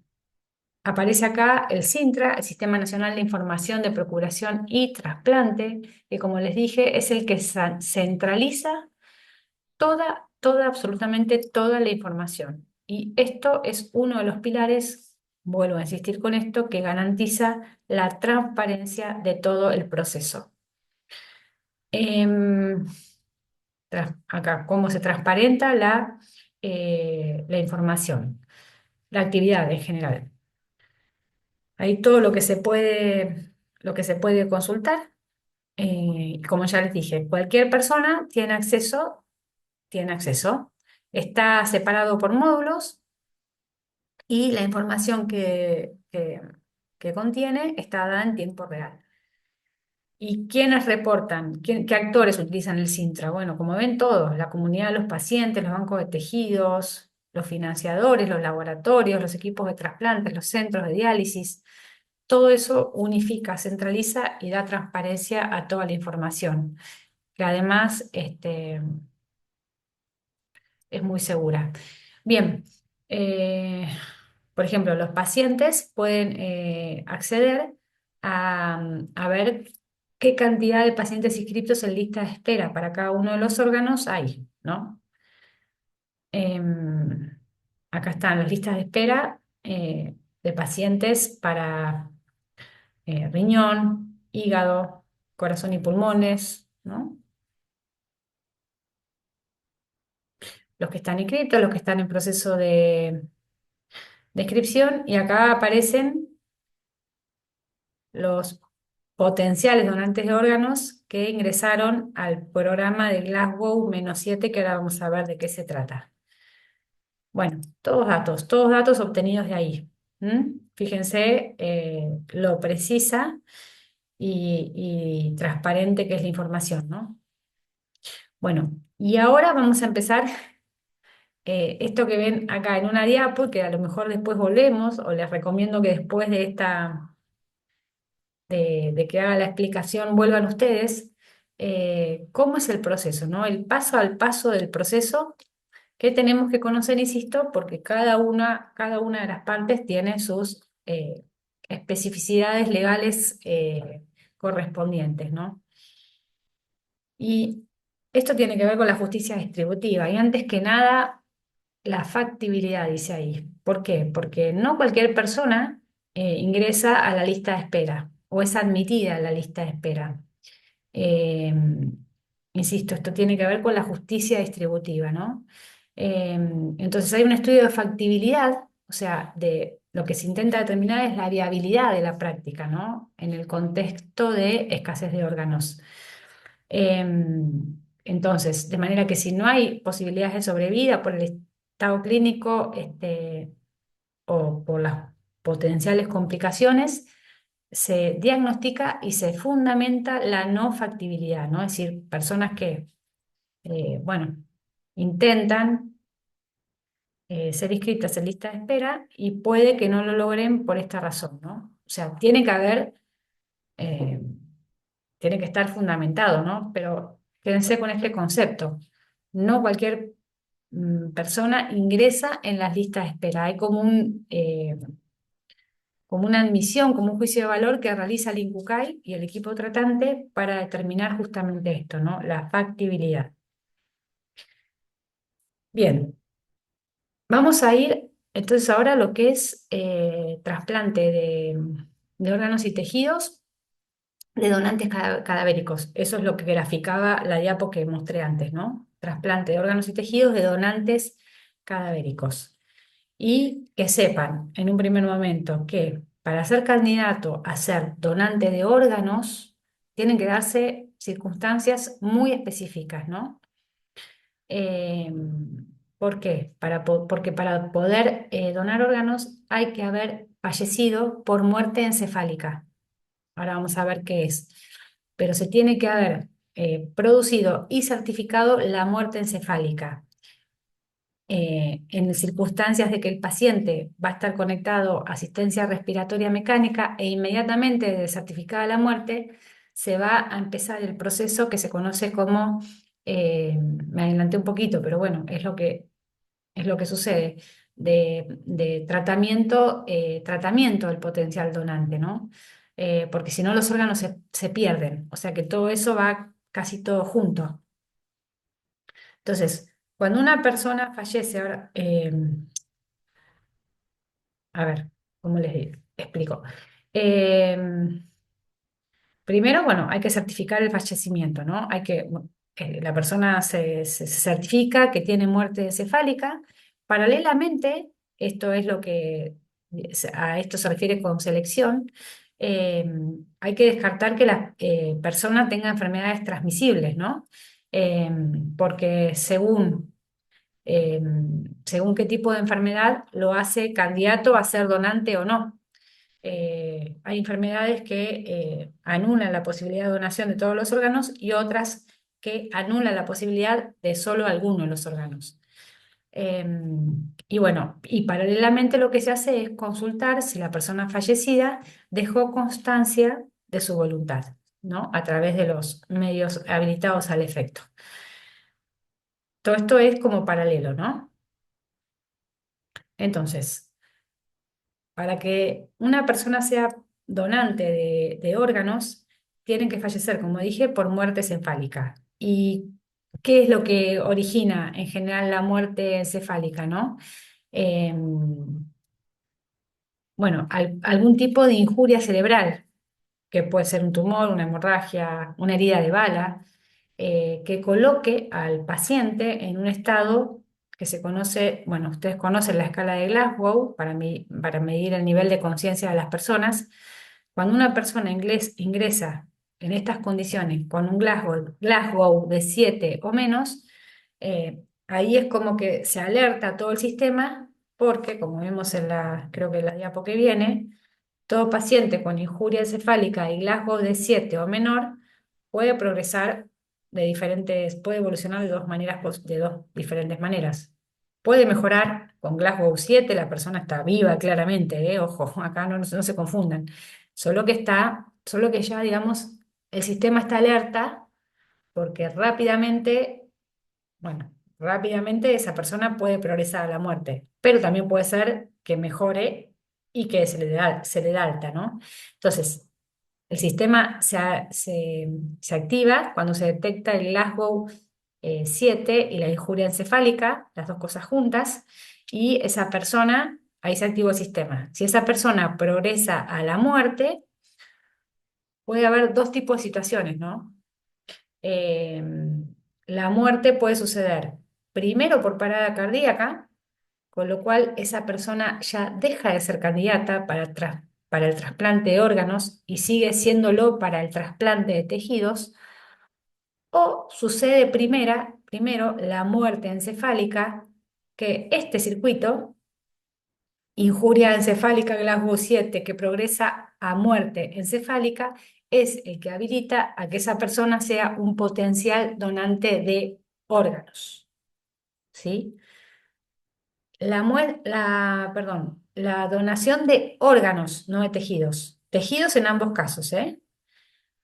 A: Aparece acá el CINTRA, el Sistema Nacional de Información de Procuración y Trasplante, que como les dije es el que centraliza absolutamente toda la información. Y esto es uno de los pilares, vuelvo a insistir con esto, que garantiza la transparencia de todo el proceso. Em, Acá, cómo se transparenta la información, la actividad en general. Ahí todo lo que se puede consultar. Como ya les dije, cualquier persona tiene acceso. Está separado por módulos y la información que contiene está dada en tiempo real. ¿Y quiénes reportan? ¿Qué actores utilizan el Sintra? Bueno, como ven todos, la comunidad, los pacientes, los bancos de tejidos, los financiadores, los laboratorios, los equipos de trasplantes, los centros de diálisis. Todo eso unifica, centraliza y da transparencia a toda la información, que además es muy segura. Bien, eh, por ejemplo, los pacientes pueden acceder a ver qué cantidad de pacientes inscritos en lista de espera para cada uno de los órganos hay, ¿no? Em, Acá están las listas de espera de pacientes para riñón, hígado, corazón y pulmones, ¿no? Los que están inscritos, los que están en proceso de inscripción, y acá aparecen los potenciales donantes de órganos que ingresaron al programa de Glasgow-7, que ahora vamos a ver de qué se trata. Bueno, todos datos obtenidos de ahí. Fíjense lo precisa y transparente que es la información, ¿no? Bueno, y ahora vamos a empezar esto que ven acá en una diapo, que a lo mejor después volvemos, o les recomiendo que después de de que haga la explicación vuelvan ustedes, cómo es el proceso, ¿no? El paso al paso del proceso que tenemos que conocer, insisto, porque cada una de las partes tiene sus especificidades legales correspondientes, ¿no? Y esto tiene que ver con la justicia distributiva. Y antes que nada, la factibilidad, dice ahí. ¿Por qué? Porque no cualquier persona ingresa a la lista de espera o es admitida a la lista de espera. Eh, Insisto, esto tiene que ver con la justicia distributiva, ¿no? Eh, entonces hay un estudio de factibilidad, o sea, de lo que se intenta determinar es la viabilidad de la práctica, ¿no? En el contexto de escasez de órganos. Entonces, de manera que si no hay posibilidades de sobrevida por el estado clínico, o por las potenciales complicaciones, se diagnostica y se fundamenta la no factibilidad, ¿no? Es decir, personas que, bueno, intentan ser inscritas en lista de espera y puede que no lo logren por esta razón, ¿no? O sea, eh, tiene que estar fundamentado, ¿no? Pero quédense con este concepto. No cualquier persona ingresa en las listas de espera. Hay como una admisión, como un juicio de valor que realiza el INCUCAI y el equipo tratante para determinar justamente esto, ¿no? La factibilidad. Bien, vamos a ir entonces ahora a lo que es trasplante de órganos y tejidos de donantes cadavéricos. Eso es lo que graficaba la diapo que mostré antes, ¿no? Trasplante de órganos y tejidos de donantes cadavéricos. Y que sepan en un primer momento que para ser candidato a ser donante de órganos tienen que darse circunstancias muy específicas, ¿no? Eh, ¿Por qué? Porque para poder donar órganos hay que haber fallecido por muerte encefálica. Ahora vamos a ver qué es. Pero se tiene que haber producido y certificado la muerte encefálica en circunstancias de que el paciente va a estar conectado a asistencia respiratoria mecánica e inmediatamente de certificada la muerte, se va a empezar el proceso que se conoce como, me adelanté un poquito, pero bueno, es lo que sucede. de tratamiento, tratamiento del potencial donante, ¿no? Porque si no los órganos se pierden, o sea que todo eso va casi todo junto. Entonces, cuando una persona fallece, ahora, a ver, ¿cómo explico? Em, Primero, bueno, hay que certificar el fallecimiento, ¿no? La persona se certifica que tiene muerte encefálica. Paralelamente, esto es lo que a esto se refiere con selección, eh, hay que descartar que la persona tenga enfermedades transmisibles, ¿no? Eh, Porque eh, según qué tipo de enfermedad lo hace candidato a ser donante o no. Hay enfermedades que anulan la posibilidad de donación de todos los órganos y otras que anulan la posibilidad de solo alguno de los órganos. Eh, y bueno, y paralelamente lo que se hace es consultar si la persona fallecida dejó constancia de su voluntad, ¿no? A través de los medios habilitados al efecto. Todo esto es como paralelo, ¿no? Entonces, para que una persona sea donante de órganos, tienen que fallecer, como dije, por muerte encefálica. ¿Y qué es lo que origina en general la muerte encefálica, no? Bueno, algún tipo de injuria cerebral, que puede ser un tumor, una hemorragia, una herida de bala, que coloque al paciente en un estado que se conoce, bueno, ustedes conocen la escala de Glasgow para medir el nivel de conciencia de las personas. Cuando una persona ingresa en estas condiciones con un Glasgow de 7 o menos, ahí es como que se alerta todo el sistema porque, como vemos creo que en la diapo que viene, todo paciente con injuria encefálica y Glasgow de 7 o menor puede progresar puede evolucionar de dos maneras, de dos diferentes maneras. Puede mejorar con Glasgow 7, la persona está viva claramente, ojo, acá no se confundan. Solo que ya, digamos, el sistema está alerta porque rápidamente esa persona puede progresar a la muerte, pero también puede ser que mejore y que se le da alta, ¿no? Entonces, el sistema se activa cuando se detecta el Glasgow 7 y la injuria encefálica, las dos cosas juntas, y ahí se activa el sistema. Si esa persona progresa a la muerte, puede haber dos tipos de situaciones, ¿no? Eh, la muerte puede suceder primero por parada cardíaca, con lo cual esa persona ya deja de ser candidata para el trasplante de órganos y sigue siéndolo para el trasplante de tejidos, o sucede primero la muerte encefálica, que este circuito, injuria encefálica Glasgow 7 que progresa a muerte encefálica, es el que habilita a que esa persona sea un potencial donante de órganos, ¿sí? La donación de órganos, no de tejidos. Tejidos en ambos casos, ¿eh?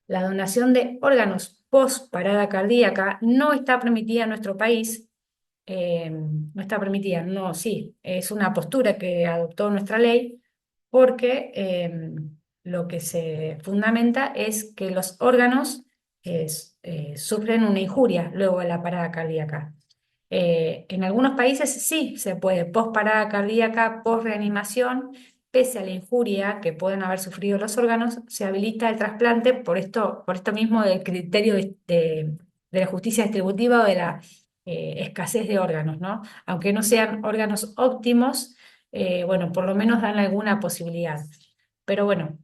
A: La donación de órganos post parada cardíaca no está permitida en nuestro país. No está permitida, no, sí, es una postura que adoptó nuestra ley porque lo que se fundamenta es que los órganos sufren una injuria luego de la parada cardíaca. En algunos países sí se puede, post parada cardíaca, post reanimación, pese a la injuria que pueden haber sufrido los órganos, se habilita el trasplante por esto mismo del criterio de la justicia distributiva o de la escasez de órganos, ¿no? Aunque no sean órganos óptimos, bueno, por lo menos dan alguna posibilidad. Pero bueno,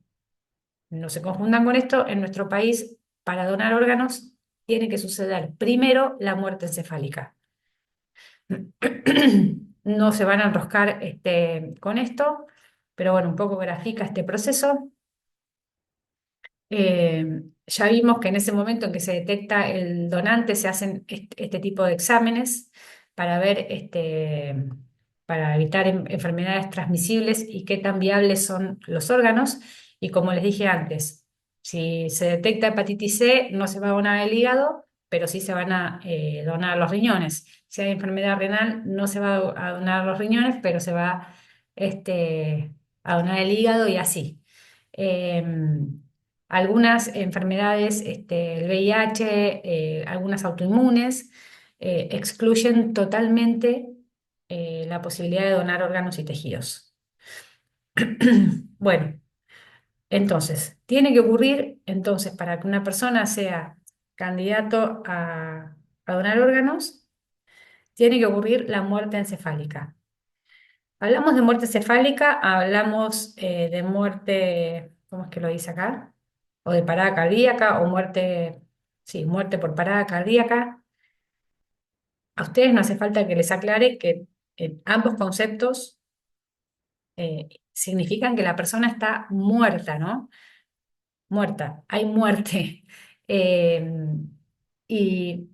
A: no se confundan con esto, en nuestro país, para donar órganos, tiene que suceder primero la muerte encefálica. No se van a enroscar con esto, pero bueno, un poco grafica este proceso. Ya vimos que en ese momento en que se detecta el donante se hacen este tipo de exámenes para ver, para evitar enfermedades transmisibles y qué tan viables son los órganos. Y como les dije antes, si se detecta hepatitis C, no se va a donar el hígado, pero sí se van a donar los riñones. Si hay enfermedad renal, no se va a donar los riñones, pero se va a donar el hígado y así. Algunas enfermedades, el VIH, algunas autoinmunes, excluyen totalmente la posibilidad de donar órganos y tejidos. Bueno, entonces, tiene que ocurrir, entonces, para que una persona sea candidato a donar órganos, tiene que ocurrir la muerte encefálica. Hablamos de muerte cefálica, hablamos de muerte, ¿cómo es que lo dice acá? O de parada cardíaca, o muerte, sí, muerte por parada cardíaca. A ustedes no hace falta que les aclare que ambos conceptos significan que la persona está muerta, ¿no? Muerta, hay muerte. Eh, y,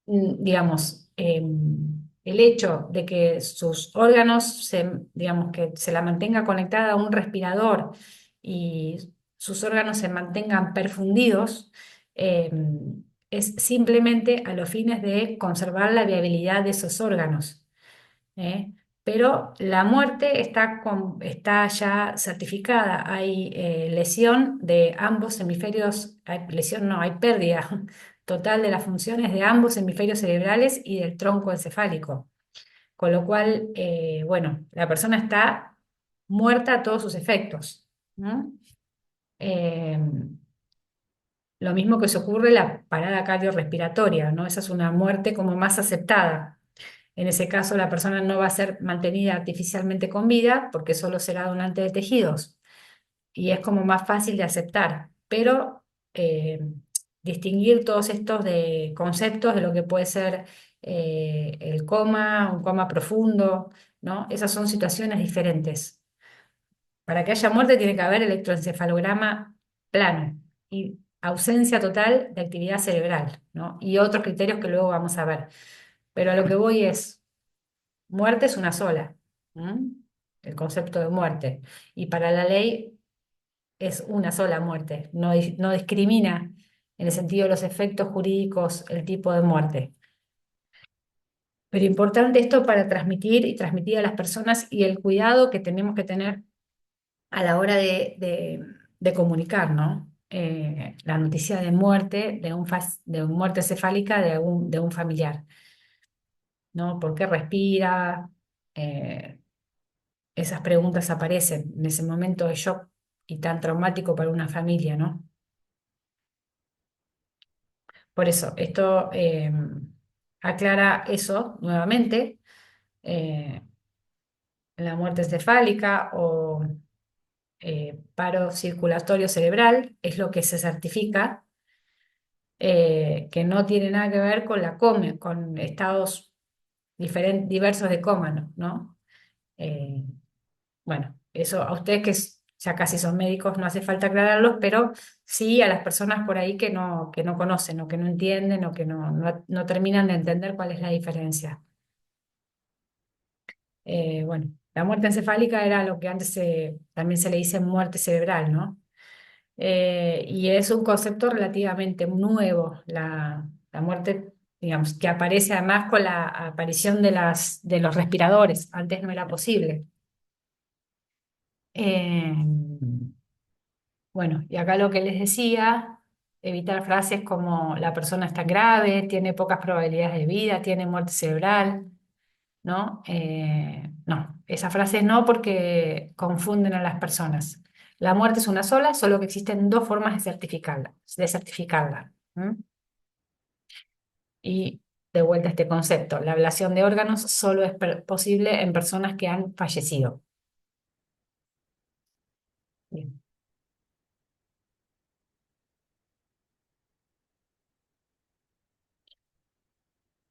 A: digamos, el hecho de que sus órganos, digamos, que se la mantenga conectada a un respirador y sus órganos se mantengan perfundidos, eh, es simplemente a los fines de conservar la viabilidad de esos órganos. ¿Eh? Pero la muerte está ya certificada. Hay lesión de ambos hemisferios, hay lesión no, hay pérdida total de las funciones de ambos hemisferios cerebrales y del tronco encefálico. Con lo cual, bueno, la persona está muerta a todos sus efectos, ¿no? Eh, lo mismo que se ocurre la parada cardiorrespiratoria, ¿no? Esa es una muerte como más aceptada. En ese caso, la persona no va a ser mantenida artificialmente con vida porque solo será donante de tejidos y es como más fácil de aceptar. Pero distinguir todos estos conceptos de lo que puede ser el coma, un coma profundo, ¿no? Esas son situaciones diferentes. Para que haya muerte tiene que haber electroencefalograma plano y ausencia total de actividad cerebral, ¿no? Y otros criterios que luego vamos a ver. Pero a lo que voy es muerte es una sola, ¿m? El concepto de muerte. Y para la ley es una sola muerte, no discrimina en el sentido de los efectos jurídicos el tipo de muerte. Pero importante esto para transmitir y transmitir a las personas y el cuidado que tenemos que tener a la hora de comunicar, ¿no? La noticia de muerte, de una muerte cefálica de un familiar, ¿no? ¿Por qué respira? Eh, Esas preguntas aparecen en ese momento de shock y tan traumático para una familia, ¿no? Por eso, esto aclara eso nuevamente, eh, la muerte encefálica o paro circulatorio cerebral es lo que se certifica, que no tiene nada que ver con la coma, con estados diversos de coma, ¿no? Eh, Bueno, eso a ustedes ya casi son médicos, no hace falta aclararlos, pero sí a las personas por ahí que no conocen o que no entienden o que no terminan de entender cuál es la diferencia. Bueno, la muerte encefálica era lo que antes también se le dice muerte cerebral, ¿no? Y es un concepto relativamente nuevo, la muerte, digamos, que aparece además con la aparición de los respiradores. Antes no era posible. Eh, Bueno, y acá lo que les decía, evitar frases como la persona está grave, tiene pocas probabilidades de vida, tiene muerte cerebral, ¿no? No, esas frases no porque confunden a las personas. La muerte es una sola, solo que existen dos formas de certificarla. ¿M? Y de vuelta a este concepto, la ablación de órganos solo es posible en personas que han fallecido. Bien.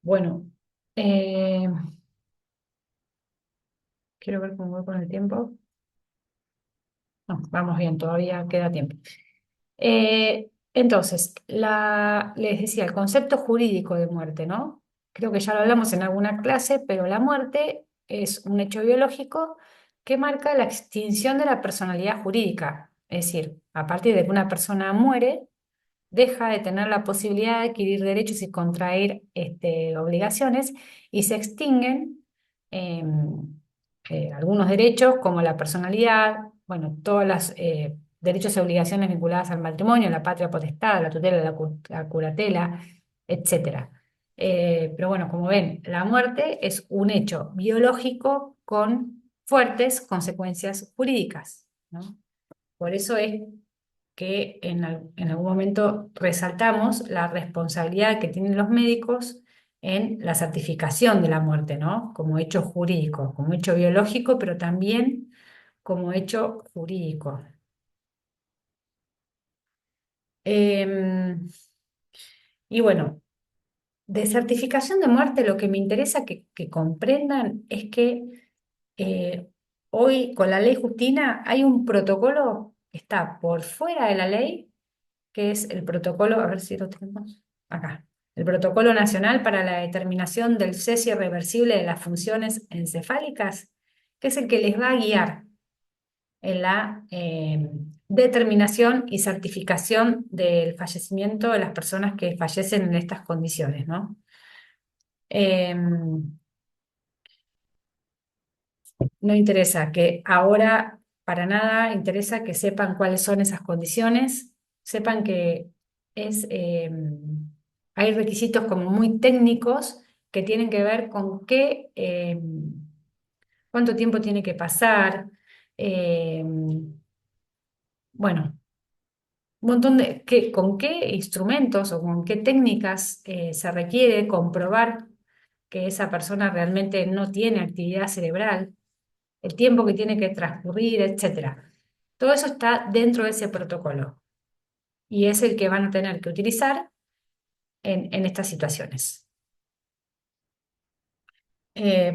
A: Bueno, eh, quiero ver cómo voy con el tiempo. No, vamos bien, todavía queda tiempo. Entonces, les decía, el concepto jurídico de muerte, ¿no? Creo que ya lo hablamos en alguna clase, pero la muerte es un hecho biológico que marca la extinción de la personalidad jurídica. Es decir, a partir de que una persona muere, deja de tener la posibilidad de adquirir derechos y contraer obligaciones y se extinguen algunos derechos como la personalidad, bueno, todos los derechos y obligaciones vinculadas al matrimonio, la patria potestad, la tutela, la curatela, etcétera. Pero bueno, como ven, la muerte es un hecho biológico con fuertes consecuencias jurídicas, ¿no? Por eso es que en algún momento resaltamos la responsabilidad que tienen los médicos en la certificación de la muerte, ¿no? Como hecho jurídico, como hecho biológico, pero también como hecho jurídico. Em, y bueno, de certificación de muerte lo que me interesa que comprendan es que hoy con la ley Justina hay un protocolo que está por fuera de la ley, que es el protocolo, a ver si lo tenemos acá, el Protocolo Nacional para la Determinación del Cese Irreversible de las Funciones Encefálicas, que es el que les va a guiar en la determinación y certificación del fallecimiento de las personas que fallecen en estas condiciones, ¿no? No interesa que ahora, para nada, interesa que sepan cuáles son esas condiciones, sepan que es, hay requisitos como muy técnicos que tienen que ver con cuánto tiempo tiene que pasar, eh, bueno, un montón con qué instrumentos o con qué técnicas se requiere comprobar que esa persona realmente no tiene actividad cerebral, el tiempo que tiene que transcurrir, etcétera. Todo eso está dentro de ese protocolo y es el que van a tener que utilizar en estas situaciones.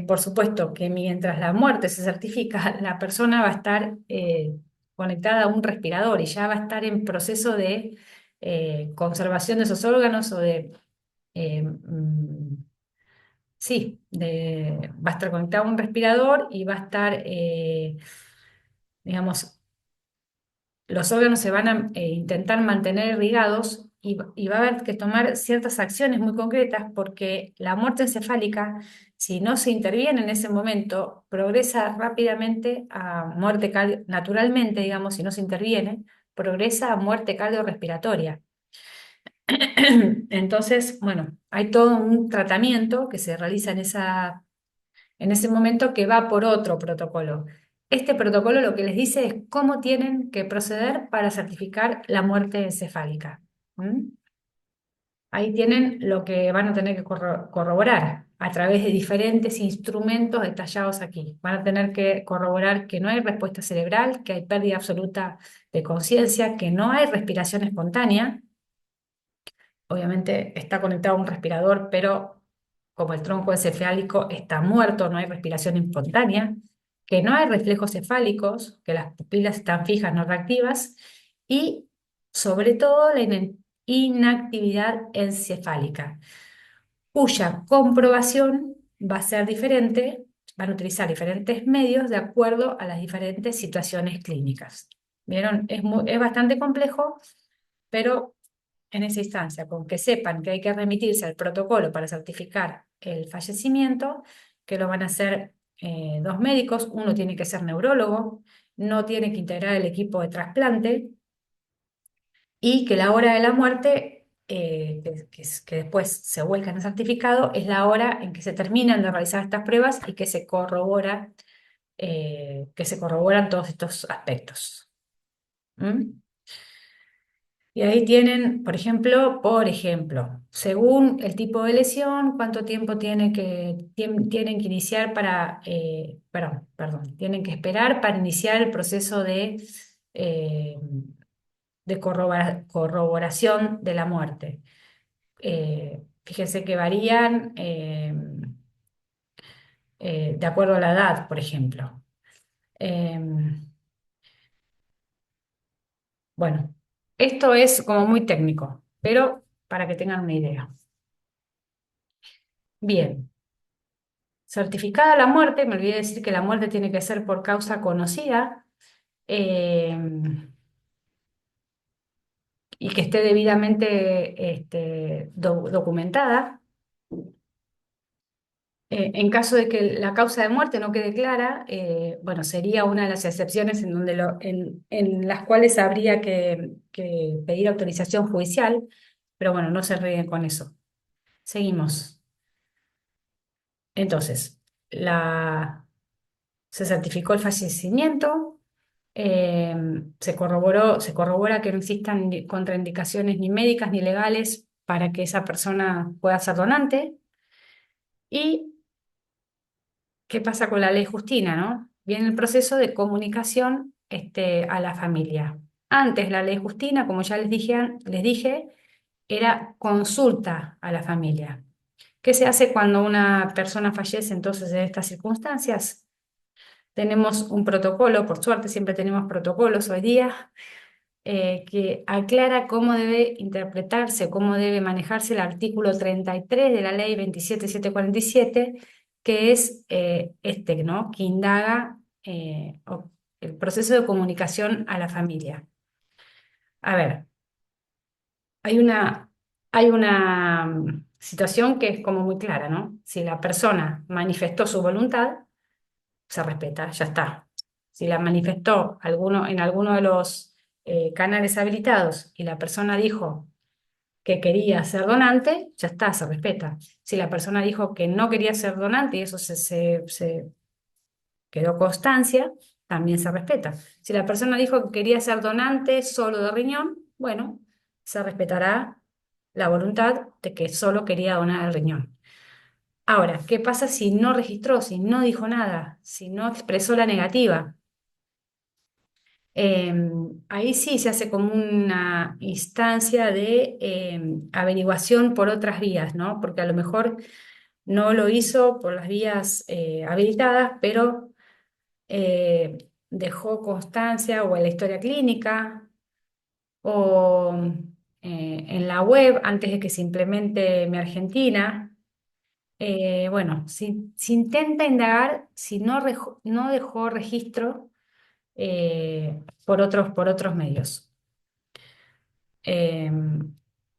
A: Por supuesto que mientras la muerte se certifica, la persona va a estar conectada a un respirador y ya va a estar en proceso de conservación de esos órganos o de, sí, va a estar conectada a un respirador y va a estar, digamos, los órganos se van a intentar mantener irrigados y va a haber que tomar ciertas acciones muy concretas porque la muerte encefálica, si no se interviene en ese momento, progresa rápidamente a muerte naturalmente, digamos, si no se interviene, progresa a muerte cardiorrespiratoria. Entonces, bueno, hay todo un tratamiento que se realiza en ese momento que va por otro protocolo. Este protocolo lo que les dice es cómo tienen que proceder para certificar la muerte encefálica. ¿Mm? Ahí tienen lo que van a tener que corroborar a través de diferentes instrumentos detallados aquí. Van a tener que corroborar que no hay respuesta cerebral, que hay pérdida absoluta de conciencia, que no hay respiración espontánea. Obviamente está conectado a un respirador, pero como el tronco encefálico está muerto, no hay respiración espontánea, que no hay reflejos cefálicos, que las pupilas están fijas, no reactivas, y sobre todo la inactividad encefálica, cuya comprobación va a ser diferente, van a utilizar diferentes medios de acuerdo a las diferentes situaciones clínicas. ¿Vieron? Es bastante complejo, pero en esa instancia, con que sepan que hay que remitirse al protocolo para certificar el fallecimiento, que lo van a hacer dos médicos, uno tiene que ser neurólogo, no tiene que integrar el equipo de trasplante y que la hora de la muerte, que después se vuelca en el certificado, es la hora en que se terminan de realizar estas pruebas y que se corroboran todos estos aspectos. ¿Mm? Y ahí tienen, por ejemplo, según el tipo de lesión, cuánto tiempo tienen que iniciar tienen que esperar para iniciar el proceso eh, de corroboración de la muerte. Fíjense que varían de acuerdo a la edad, por ejemplo. Bueno, esto es como muy técnico, pero para que tengan una idea. Bien. Certificada la muerte, me olvidé decir que la muerte tiene que ser por causa conocida. eh, y que esté debidamente documentada. En caso de que la causa de muerte no quede clara, bueno, sería una de las excepciones en, donde en las cuales habría que pedir autorización judicial, pero bueno, no se ríen con eso. Seguimos. Entonces, se certificó el fallecimiento, eh, se corrobora que no existan ni contraindicaciones ni médicas ni legales para que esa persona pueda ser donante. ¿Y qué pasa con la ley Justina, no? Viene el proceso de comunicación a la familia. Antes la ley Justina, como ya les dije, era consulta a la familia. ¿Qué se hace cuando una persona fallece entonces en estas circunstancias? Tenemos un protocolo, por suerte siempre tenemos protocolos hoy día, que aclara cómo debe interpretarse, cómo debe manejarse el artículo 33 de la ley 27747, que es ¿no? Que indaga el proceso de comunicación a la familia. A ver, hay una situación que es como muy clara, ¿no? Si la persona manifestó su voluntad, se respeta, ya está. Si la manifestó en alguno de los canales habilitados y la persona dijo que quería ser donante, ya está, se respeta. Si la persona dijo que no quería ser donante y eso se quedó constancia, también se respeta. Si la persona dijo que quería ser donante solo de riñón, bueno, se respetará la voluntad de que solo quería donar el riñón. Ahora, ¿qué pasa si no registró, si no dijo nada, si no expresó la negativa? Eh, Ahí sí se hace como una instancia de averiguación por otras vías, ¿no? Porque a lo mejor no lo hizo por las vías habilitadas, pero dejó constancia o en la historia clínica o en la web antes de que se implemente Mi Argentina. Bueno, si intenta indagar si no dejó registro por otros medios. Eh,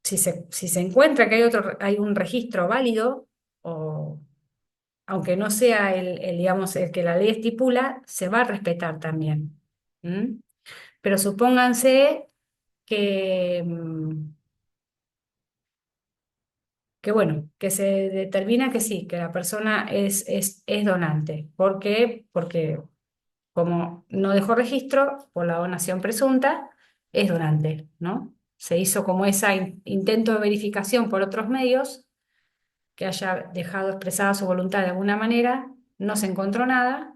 A: si se encuentra que hay un registro válido, o aunque no sea digamos, el que la ley estipula, se va a respetar también. ¿Mm? Pero supónganse que, bueno, que se determina que sí, que la persona es donante. ¿Por qué? Porque como no dejó registro por la donación presunta, es donante, ¿no? Se hizo como ese intento de verificación por otros medios, que haya dejado expresada su voluntad de alguna manera, no se encontró nada,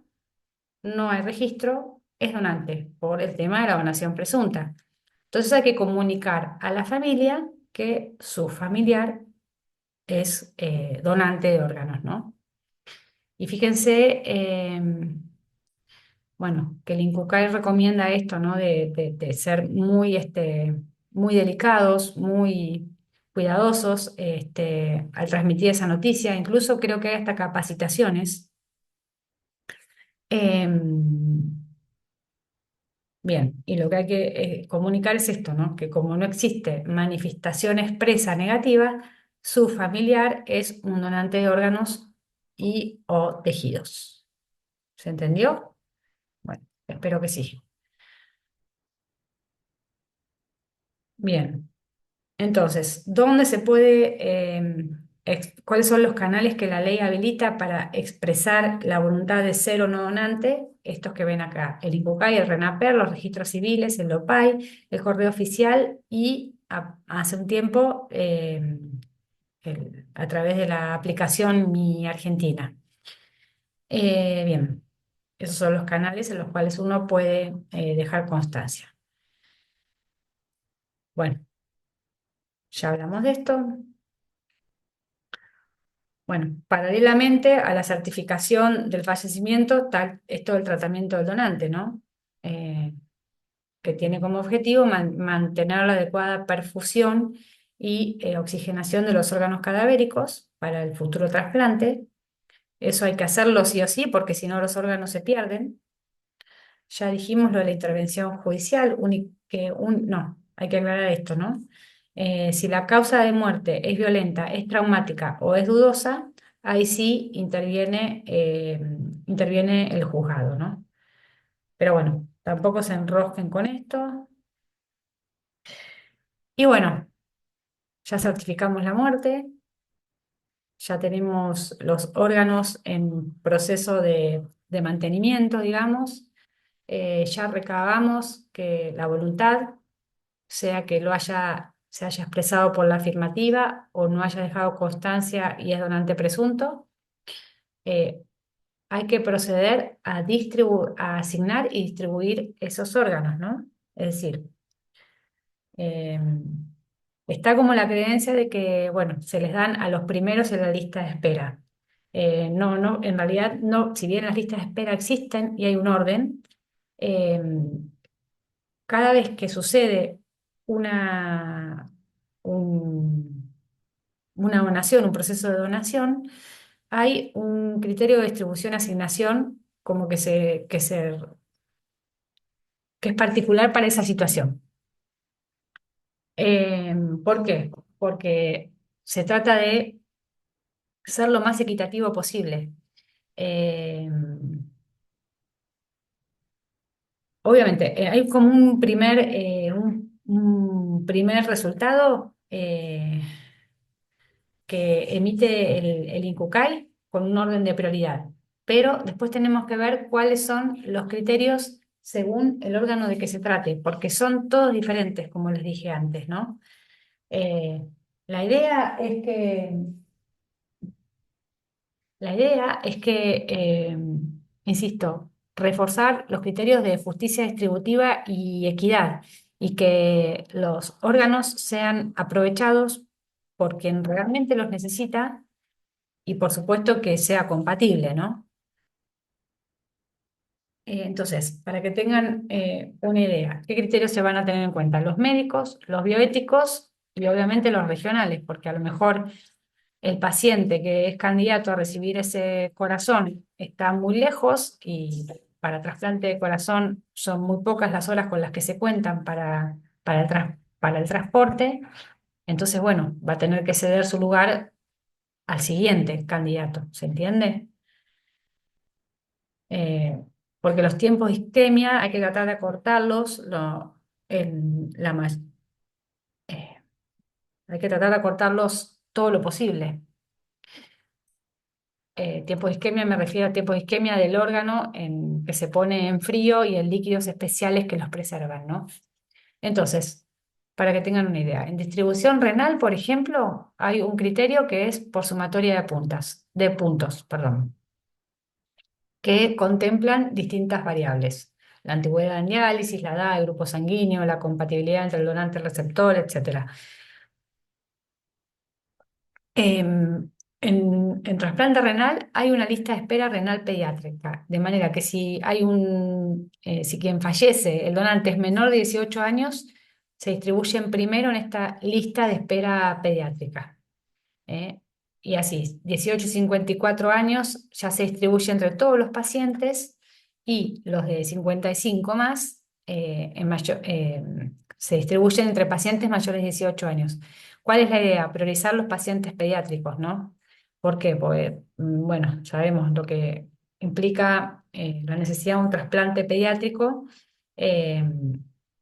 A: no hay registro, es donante por el tema de la donación presunta. Entonces hay que comunicar a la familia que su familiar es donante de órganos, ¿no? Y fíjense, bueno, que el INCUCAI recomienda esto, ¿no? De ser muy, muy delicados, muy cuidadosos al transmitir esa noticia. Incluso creo que hay hasta capacitaciones. Em, Bien, y lo que hay que comunicar es esto, ¿no? Que como no existe manifestación expresa negativa, su familiar es un donante de órganos y o tejidos. ¿Se entendió? Bueno, espero que sí. Bien. Entonces, ¿dónde se puede, cuáles son los canales que la ley habilita para expresar la voluntad de ser o no donante? Estos que ven acá, el INCUCAI, el RENAPER, los registros civiles, el OPAI, el correo oficial y hace un tiempo a través de la aplicación Mi Argentina. Bien, esos son los canales en los cuales uno puede dejar constancia. Bueno, ya hablamos de esto. Bueno, paralelamente a la certificación del fallecimiento, es todo el tratamiento del donante, ¿no? Eh, que tiene como objetivo mantener la adecuada perfusión y oxigenación de los órganos cadavéricos para el futuro trasplante. Eso hay que hacerlo sí o sí, porque si no los órganos se pierden. Ya dijimos lo de la intervención judicial, no. hay que aclarar esto, ¿no? Si la causa de muerte es violenta, es traumática o es dudosa, ahí sí interviene el juzgado, ¿no? Pero bueno, tampoco se enrosquen con esto. Y bueno, ya certificamos la muerte, ya tenemos los órganos en proceso de mantenimiento, digamos. Ya recabamos que la voluntad, sea que se haya expresado por la afirmativa o no haya dejado constancia y es donante presunto, eh, hay que proceder a asignar y distribuir esos órganos, ¿no? Es decir, eh, está como la creencia de que, bueno, se les dan a los primeros en la lista de espera. No, en realidad no, si bien las listas de espera existen y hay un orden, eh, cada vez que sucede una, un- una donación, un proceso de donación, hay un criterio de distribución-asignación como que es particular para esa situación. Eh, ¿Por qué? Porque se trata de ser lo más equitativo posible. Eh, Obviamente, hay como un primer resultado. Que emite el INCUCAI con un orden de prioridad. Pero después tenemos que ver cuáles son los criterios según el órgano de que se trate, porque son todos diferentes, como les dije antes, ¿no? Eh, la idea es que, la idea es que, insisto, reforzar los criterios de justicia distributiva y equidad y que los órganos sean aprovechados por quien realmente los necesita y por supuesto que sea compatible, ¿no? Entonces, para que tengan una idea, ¿qué criterios se van a tener en cuenta? Los médicos, los bioéticos y obviamente los regionales, porque a lo mejor el paciente que es candidato a recibir ese corazón está muy lejos y para trasplante de corazón son muy pocas las horas con las que se cuentan para el transporte. Entonces, bueno, va a tener que ceder su lugar al siguiente candidato, ¿se entiende? eh, Porque los tiempos de isquemia hay que tratar de acortarlos, en la, ma- eh, hay que tratar de acortarlos todo lo posible. Tiempo de isquemia me refiero a tiempo de isquemia del órgano que se pone en frío y en líquidos especiales que los preservan, ¿no? Entonces, para que tengan una idea, en distribución renal, por ejemplo, hay un criterio que es por sumatoria de puntos, perdón, que contemplan distintas variables. La antigüedad en diálisis, la edad, el grupo sanguíneo, la compatibilidad entre el donante y el receptor, etcétera. En trasplante renal hay una lista de espera renal pediátrica, de manera que si quien fallece, el donante es menor de 18 años, se distribuyen primero en esta lista de espera pediátrica. ¿Eh? Y así, 18 y 54 años ya se distribuye entre todos los pacientes y los de 55 más se distribuyen entre pacientes mayores de 18 años. ¿Cuál es la idea? Priorizar los pacientes pediátricos, ¿no? ¿Por qué? Porque, bueno, sabemos lo que implica la necesidad de un trasplante pediátrico, eh,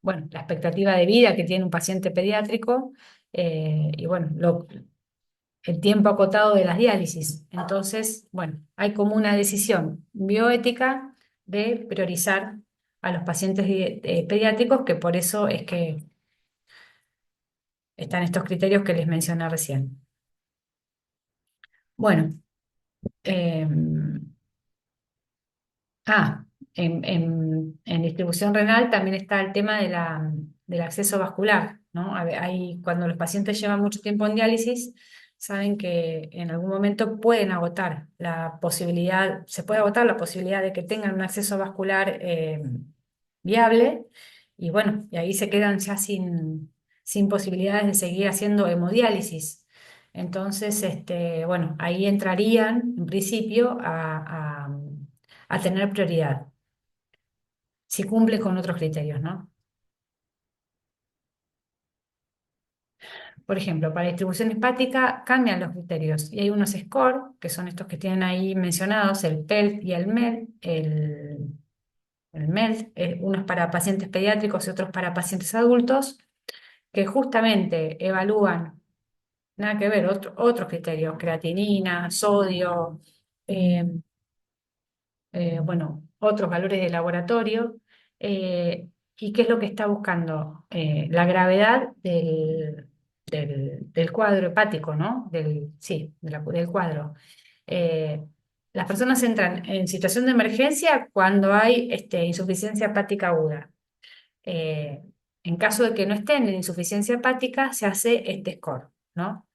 A: bueno, la expectativa de vida que tiene un paciente pediátrico, y bueno, el tiempo acotado de las diálisis. Entonces, bueno, hay como una decisión bioética de priorizar a los pacientes pediátricos, que por eso es que están estos criterios que les mencioné recién. Bueno, em, Ah, en distribución renal también está el tema del acceso vascular, ¿no? Cuando los pacientes llevan mucho tiempo en diálisis, saben que en algún momento pueden agotar la posibilidad, se puede agotar la posibilidad de que tengan un acceso vascular viable, y bueno, y ahí se quedan ya sin posibilidades de seguir haciendo hemodiálisis. Entonces, bueno, ahí entrarían en principio a tener prioridad, si cumple con otros criterios, ¿no? Por ejemplo, para distribución hepática cambian los criterios y hay unos score, que son estos que tienen ahí mencionados, el PELT y el MEL. El MELT, unos para pacientes pediátricos y otros para pacientes adultos, que justamente evalúan, nada que ver, otros criterios, creatinina, sodio, eh, bueno, otros valores de laboratorio. ¿Y qué es lo que está buscando? La gravedad del cuadro hepático, ¿no? Sí, del cuadro. Eh, las personas entran en situación de emergencia cuando hay insuficiencia hepática aguda. Eh, en caso de que no estén en insuficiencia hepática, se hace este score, ¿no?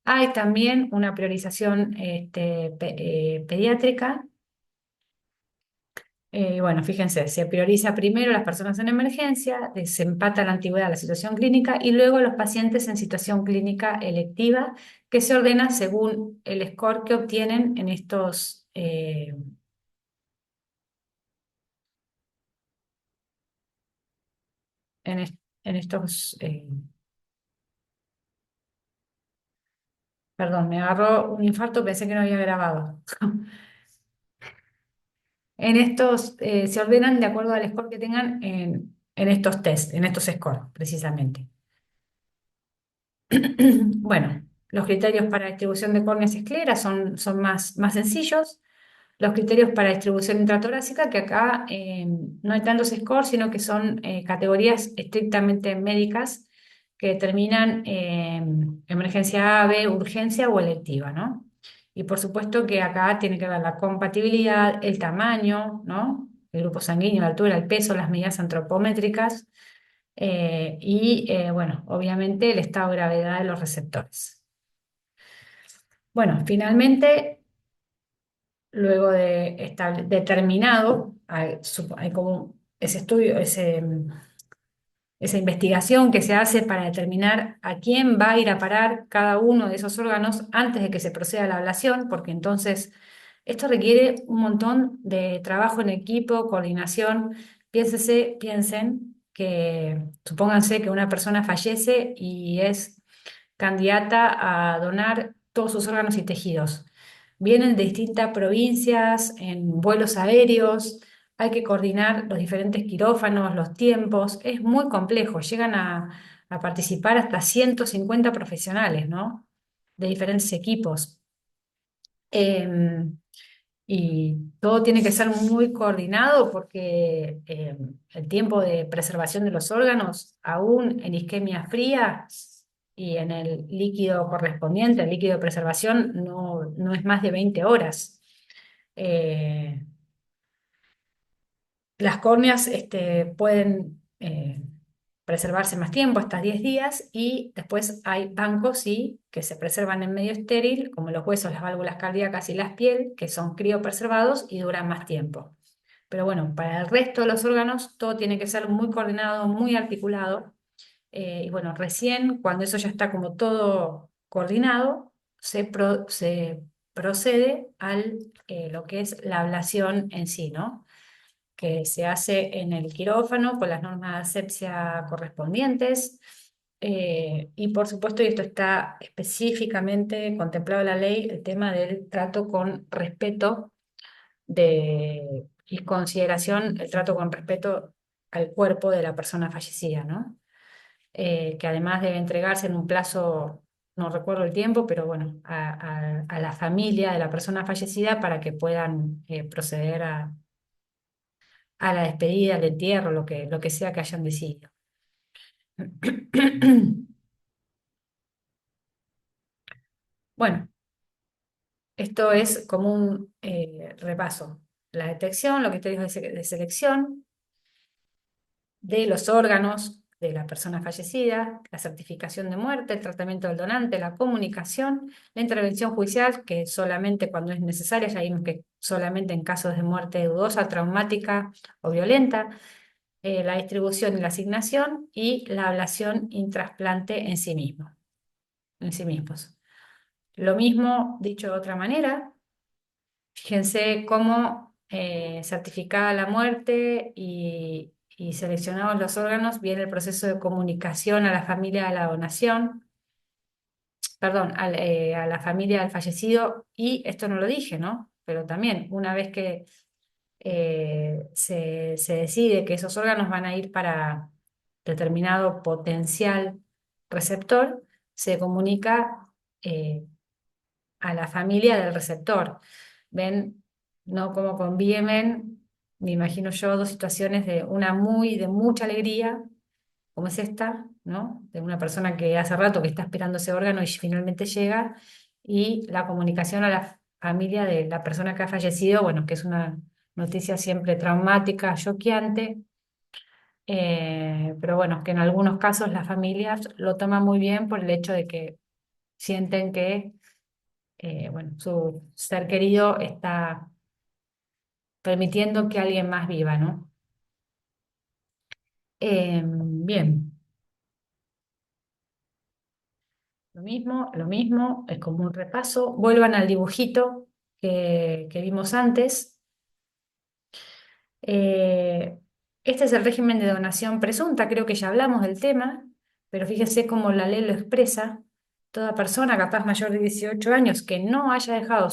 A: Hay también una priorización pediátrica. Bueno, fíjense, se prioriza primero las personas en emergencia, se empata la antigüedad a la situación clínica y luego los pacientes en situación clínica electiva, que se ordena según el score que obtienen en estos, perdón, me agarró un infarto, pensé que no había grabado. En estos se ordenan de acuerdo al score que tengan en estos test, en estos scores, precisamente. Bueno, los criterios para distribución de córneas escleras son más sencillos. Los criterios para distribución intratorácica, que acá no hay tantos scores, sino que son categorías estrictamente médicas que determinan emergencia A, B, urgencia o electiva, ¿no? Y por supuesto que acá tiene que ver la compatibilidad, el tamaño, ¿no? El grupo sanguíneo, la altura, el peso, las medidas antropométricas bueno, obviamente el estado de gravedad de los receptores. Bueno, finalmente, luego de estar determinado, hay como ese estudio, esa investigación que se hace para determinar a quién va a ir a parar cada uno de esos órganos antes de que se proceda a la ablación, porque entonces esto requiere un montón de trabajo en equipo, coordinación. Piensen que, supónganse que una persona fallece y es candidata a donar todos sus órganos y tejidos. Vienen de distintas provincias, en vuelos aéreos, hay que coordinar los diferentes quirófanos, los tiempos, es muy complejo, llegan a participar hasta 150 profesionales, ¿no? De diferentes equipos. Em, y todo tiene que ser muy coordinado porque el tiempo de preservación de los órganos, aún en isquemia fría y en el líquido correspondiente, el líquido de preservación, no es más de 20 horas. Eh, las córneas pueden preservarse más tiempo, hasta 10 días, y después hay bancos sí, que se preservan en medio estéril, como los huesos, las válvulas cardíacas y las piel, que son criopreservados y duran más tiempo. Pero bueno, para el resto de los órganos todo tiene que ser muy coordinado, muy articulado. Y bueno, recién cuando eso ya está como todo coordinado, se procede al lo que es la ablación en sí, ¿no? Que se hace en el quirófano con las normas de asepsia correspondientes. Y por supuesto, y esto está específicamente contemplado en la ley, el tema del trato con respeto y consideración, el trato con respeto al cuerpo de la persona fallecida, ¿no? Que además debe entregarse en un plazo, no recuerdo el tiempo, pero bueno, a la familia de la persona fallecida para que puedan proceder a la despedida, al entierro, lo que sea que hayan decidido. Bueno, esto es como un repaso. La detección, lo que te digo de selección de los órganos de la persona fallecida, la certificación de muerte, el tratamiento del donante, la comunicación, la intervención judicial, que solamente cuando es necesaria, ya vimos que solamente en casos de muerte dudosa, traumática o violenta, la distribución y la asignación y la ablación intrasplante en sí mismos. Lo mismo, dicho de otra manera, fíjense cómo certificada la muerte y seleccionados los órganos, viene el proceso de comunicación a la familia de la donación. perdón, a la familia del fallecido, y esto no lo dije, ¿no? Pero también, una vez que se decide que esos órganos van a ir para determinado potencial receptor, se comunica a la familia del receptor. Ven, ¿no? Cómo conviven, me imagino yo, dos situaciones de mucha alegría, como es esta, ¿no? De una persona que hace rato que está esperando ese órgano y finalmente llega, y la comunicación a la familia de la persona que ha fallecido, bueno, que es una noticia siempre traumática, choqueante, pero bueno, que en algunos casos las familias lo toman muy bien por el hecho de que sienten que, bueno, su ser querido está permitiendo que alguien más viva, ¿no? Bien, lo mismo, es como un repaso. Vuelvan al dibujito que vimos antes. Eh, este es el régimen de donación presunta, creo que ya hablamos del tema, pero fíjense cómo la ley lo expresa. Toda persona capaz mayor de 18 años que no haya dejado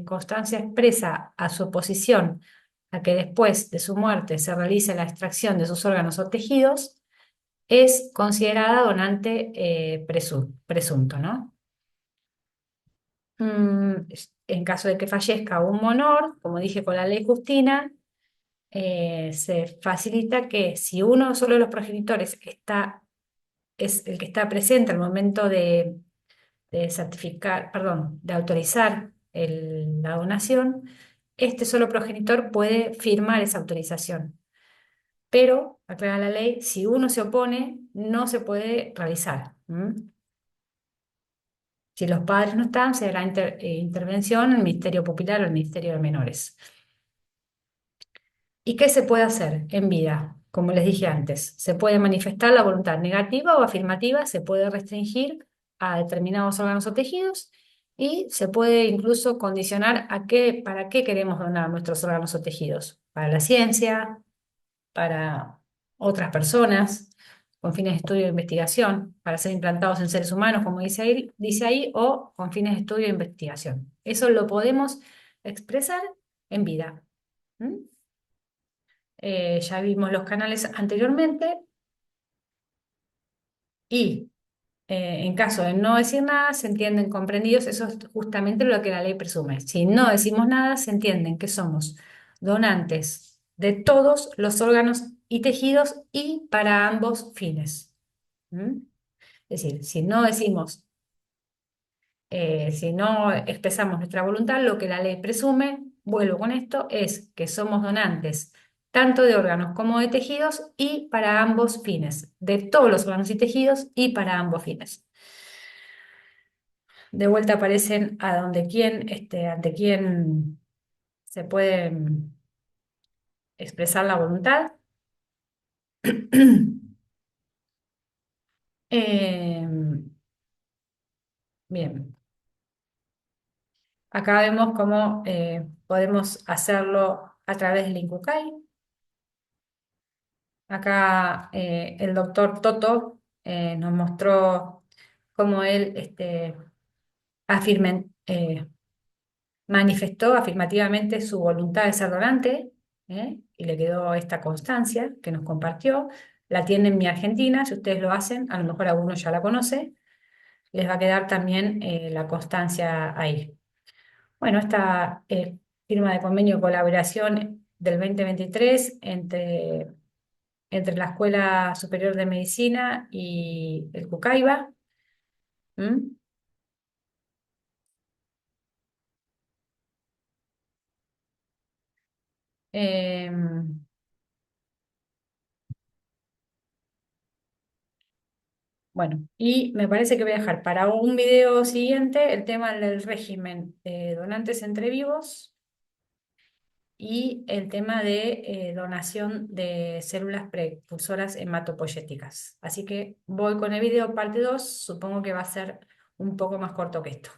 A: constancia expresa a su oposición a que después de su muerte se realice la extracción de sus órganos o tejidos, es considerada donante presunto, ¿no? En caso de que fallezca un menor, como dije con la ley Justina, se facilita que si uno solo de los progenitores es el que está presente al momento de certificar, perdón, de autorizar la donación, este solo progenitor puede firmar esa autorización. Pero, aclara la ley, si uno se opone, no se puede realizar. Si los padres no están, se hará intervención en el Ministerio Popular o el Ministerio de Menores. ¿Y qué se puede hacer en vida? Como les dije antes, se puede manifestar la voluntad negativa o afirmativa, se puede restringir a determinados órganos o tejidos, y se puede incluso condicionar para qué queremos donar nuestros órganos o tejidos. Para la ciencia, para otras personas, con fines de estudio e investigación, para ser implantados en seres humanos, como dice ahí, o con fines de estudio e investigación. Eso lo podemos expresar en vida. ¿Mm? Ya vimos los canales anteriormente, y en caso de no decir nada, se entienden comprendidos. Eso es justamente lo que la ley presume. Si no decimos nada, se entienden que somos donantes de todos los órganos y tejidos y para ambos fines. ¿Mm? Es decir, si no expresamos nuestra voluntad, lo que la ley presume, vuelvo con esto, es que somos donantes tanto de órganos como de tejidos y para ambos fines, de todos los órganos y tejidos y para ambos fines. De vuelta aparecen ante quién se puede expresar la voluntad. Eh, Bien, acá vemos cómo podemos hacerlo a través del INCUCAI. Acá el doctor Toto nos mostró cómo él afirmen- eh, manifestó afirmativamente su voluntad de ser donante, y le quedó esta constancia que nos compartió. La tiene en Mi Argentina, si ustedes lo hacen, a lo mejor alguno ya la conoce, les va a quedar también la constancia ahí. Bueno, esta firma de convenio de colaboración del 2023 entre la Escuela Superior de Medicina y el Cucaiba. ¿Mm? Em, bueno, y me parece que voy a dejar para un video siguiente el tema del régimen de donantes entre vivos y el tema de donación de células precursoras hematopoyéticas. Así que voy con el video parte 2, supongo que va a ser un poco más corto que esto.